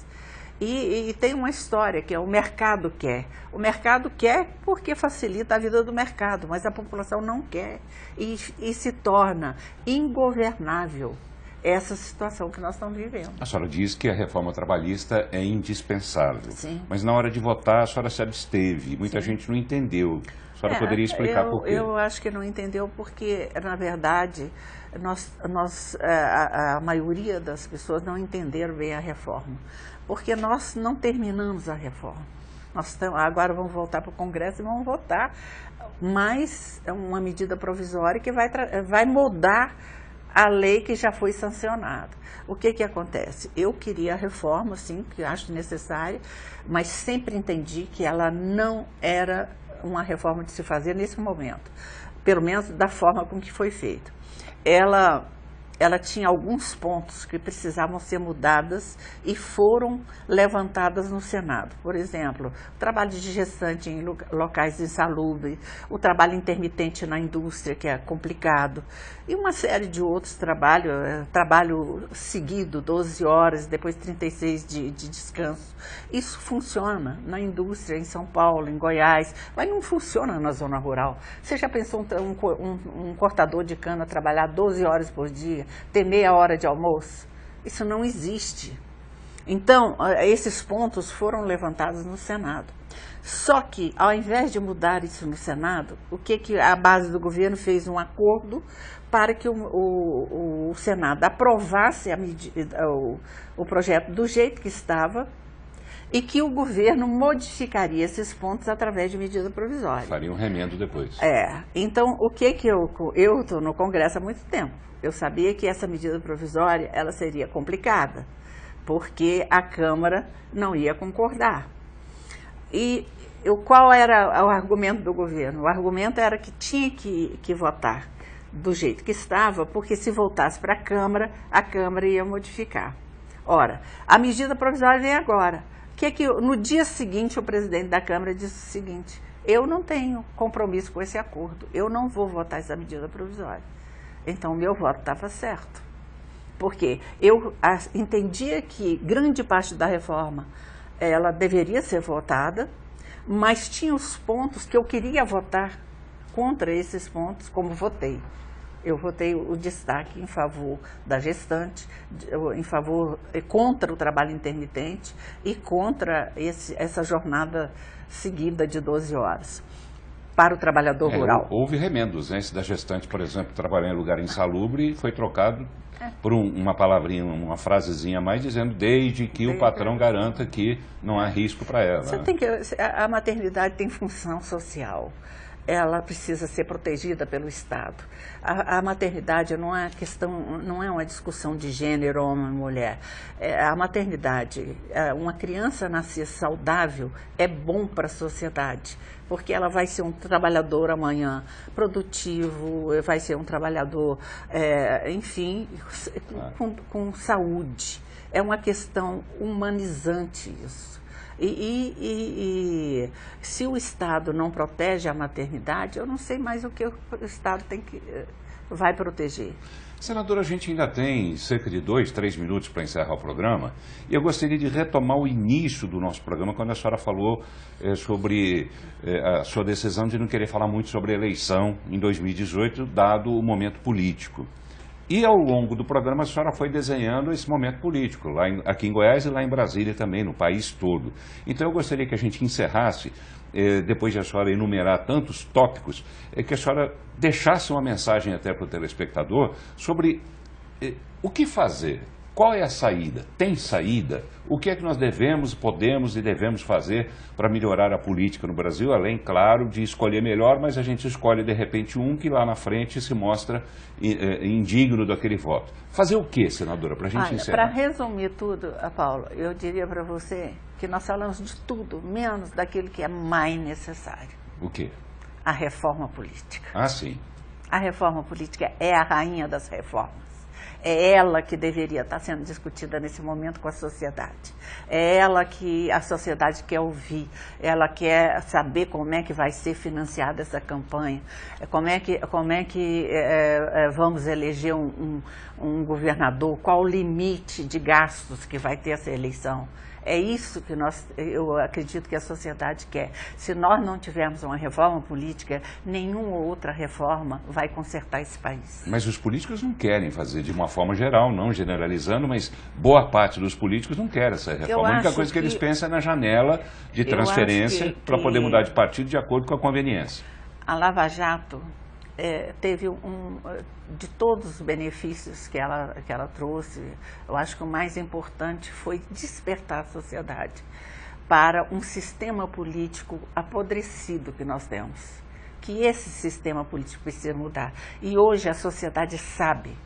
E tem uma história que é o mercado quer. O mercado quer porque facilita a vida do mercado, mas a população não quer. E se torna ingovernável essa situação que nós estamos vivendo. A senhora diz que a reforma trabalhista é indispensável. Sim. Mas na hora de votar a senhora se absteve. Muita gente não entendeu. A senhora poderia explicar por quê? Eu acho que não entendeu porque, na verdade, a maioria das pessoas não entenderam bem a reforma. Porque nós não terminamos a reforma. Agora vamos voltar para o Congresso e vamos votar, mas é uma medida provisória que vai mudar a lei que já foi sancionada. O que acontece? Eu queria a reforma, sim, que acho necessária, mas sempre entendi que ela não era uma reforma de se fazer nesse momento, pelo menos da forma com que foi feita. Ela tinha alguns pontos que precisavam ser mudadas e foram levantadas no Senado. Por exemplo, o trabalho de gestante em locais insalubres, o trabalho intermitente na indústria, que é complicado, e uma série de outros trabalhos, trabalho seguido, 12 horas, depois 36 de descanso. Isso funciona na indústria, em São Paulo, em Goiás, mas não funciona na zona rural. Você já pensou um cortador de cana trabalhar 12 horas por dia, ter meia hora de almoço? Isso não existe. Então, esses pontos foram levantados no Senado. Só que, ao invés de mudar isso no Senado, o que a base do governo fez? Um acordo para que o Senado aprovasse o projeto do jeito que estava e que o governo modificaria esses pontos através de medida provisória. Faria um remendo depois. Então, o que eu estou no Congresso há muito tempo. Eu sabia que essa medida provisória ela seria complicada, porque a Câmara não ia concordar. E qual era o argumento do governo? O argumento era que tinha que votar do jeito que estava, porque se voltasse para a Câmara ia modificar. Ora, a medida provisória vem agora. No dia seguinte, o presidente da Câmara disse o seguinte: eu não tenho compromisso com esse acordo, eu não vou votar essa medida provisória. Então, o meu voto estava certo. Porque eu entendia que grande parte da reforma ela deveria ser votada, mas tinha os pontos que eu queria votar contra esses pontos, como votei. Eu votei o destaque em favor da gestante, contra o trabalho intermitente e contra essa jornada seguida de 12 horas para o trabalhador rural. Houve remendos, né? Esse da gestante, por exemplo, trabalhar em lugar insalubre, foi trocado por uma palavrinha, uma frasezinha a mais, dizendo desde que o patrão garanta que não há risco para ela. A maternidade tem função social. Ela precisa ser protegida pelo Estado. A maternidade não é uma discussão de gênero, homem e mulher. A maternidade, uma criança nascer saudável é bom para a sociedade, porque ela vai ser um trabalhador amanhã produtivo, vai ser um trabalhador, enfim, com saúde. É uma questão humanizante isso. E se o Estado não protege a maternidade, eu não sei mais o que o Estado vai proteger. Senadora, a gente ainda tem cerca de 2, 3 minutos para encerrar o programa, e eu gostaria de retomar o início do nosso programa, quando a senhora falou sobre a sua decisão de não querer falar muito sobre a eleição em 2018, dado o momento político. E ao longo do programa a senhora foi desenhando esse momento político, aqui em Goiás e lá em Brasília também, no país todo. Então eu gostaria que a gente encerrasse, depois de a senhora enumerar tantos tópicos, que a senhora deixasse uma mensagem até para o telespectador sobre o que fazer, qual é a saída, tem saída, o que é que nós podemos e devemos fazer para melhorar a política no Brasil, além, claro, de escolher melhor, mas a gente escolhe de repente um que lá na frente se mostra indigno daquele voto. Fazer o que, senadora, para a gente encerrar? Para resumir tudo, Paulo, eu diria para você que nós falamos de tudo, menos daquilo que é mais necessário. O quê? A reforma política. Ah, sim. A reforma política é a rainha das reformas. É ela que deveria estar sendo discutida nesse momento com a sociedade. É ela que a sociedade quer ouvir. Ela quer saber como é que vai ser financiada essa campanha. Como é que vamos eleger um governador. Qual o limite de gastos que vai ter essa eleição. É isso que eu acredito que a sociedade quer. Se nós não tivermos uma reforma política, nenhuma outra reforma vai consertar esse país. Mas os políticos não querem fazer de uma forma geral, não generalizando, mas boa parte dos políticos não quer essa reforma. A única coisa que eles pensam é na janela de transferência para poder mudar de partido de acordo com a conveniência. A Lava Jato teve de todos os benefícios que ela trouxe, eu acho que o mais importante foi despertar a sociedade para um sistema político apodrecido que nós temos. Que esse sistema político precisa mudar. E hoje a sociedade sabe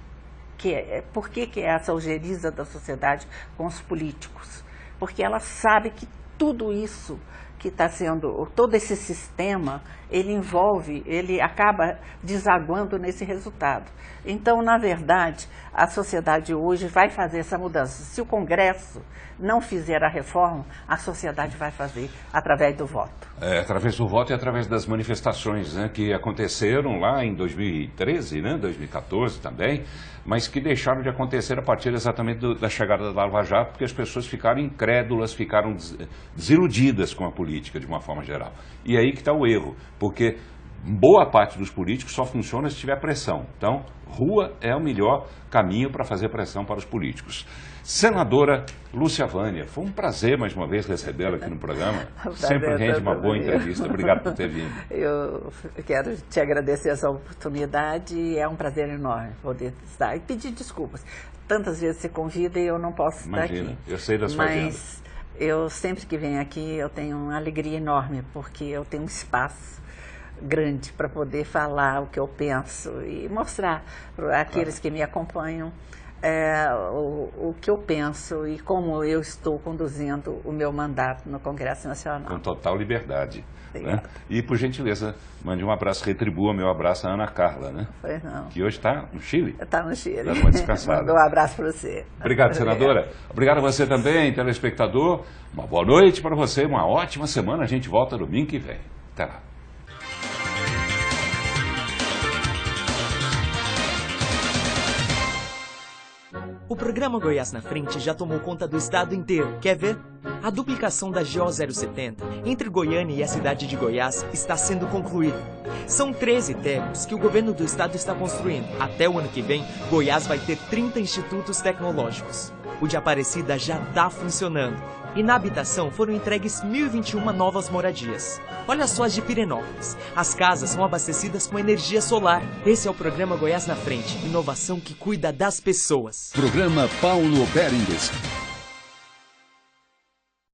por que é essa algeriza da sociedade com os políticos. Porque ela sabe que tudo isso que está sendo, todo esse sistema, ele acaba desaguando nesse resultado. Então, na verdade, a sociedade hoje vai fazer essa mudança. Se o Congresso não fizer a reforma, a sociedade vai fazer através do voto. Através do voto e através das manifestações, né, que aconteceram lá em 2013, né, 2014 também, mas que deixaram de acontecer a partir exatamente da chegada da Lava Jato, porque as pessoas ficaram incrédulas, ficaram desiludidas com a política de uma forma geral. E aí que está o erro, porque boa parte dos políticos só funciona se tiver pressão. Então, rua é o melhor caminho para fazer pressão para os políticos. Senadora Lúcia Vânia, foi um prazer mais uma vez recebê-la aqui no programa. Sempre rende uma boa entrevista. Obrigado por ter vindo. Eu quero te agradecer essa oportunidade e é um prazer enorme poder estar e pedir desculpas. Tantas vezes você convida e eu não posso estar aqui. Eu sei da sua agenda. Eu sempre que venho aqui eu tenho uma alegria enorme, porque eu tenho um espaço grande para poder falar o que eu penso e mostrar para aqueles que me acompanham o que eu penso e como eu estou conduzindo o meu mandato no Congresso Nacional. Com total liberdade. Né? E, por gentileza, mande um abraço, retribua meu abraço à Ana Carla, né? Pois não. Que hoje está no Chile. Está no Chile. Dando uma descansada. Mando um abraço para você. Obrigado, senadora. Obrigado a você também, telespectador. Uma boa noite para você, uma ótima semana. A gente volta domingo que vem. Até lá. O programa Goiás na Frente já tomou conta do estado inteiro. Quer ver? A duplicação da GO 070 entre Goiânia e a cidade de Goiás está sendo concluída. São 13 tecos que o governo do estado está construindo. Até o ano que vem, Goiás vai ter 30 institutos tecnológicos. O de Aparecida já está funcionando. E na habitação foram entregues 1.021 novas moradias. Olha só as de Pirenópolis. As casas são abastecidas com energia solar. Esse é o programa Goiás na Frente. Inovação que cuida das pessoas. Programa Paulo Berengues.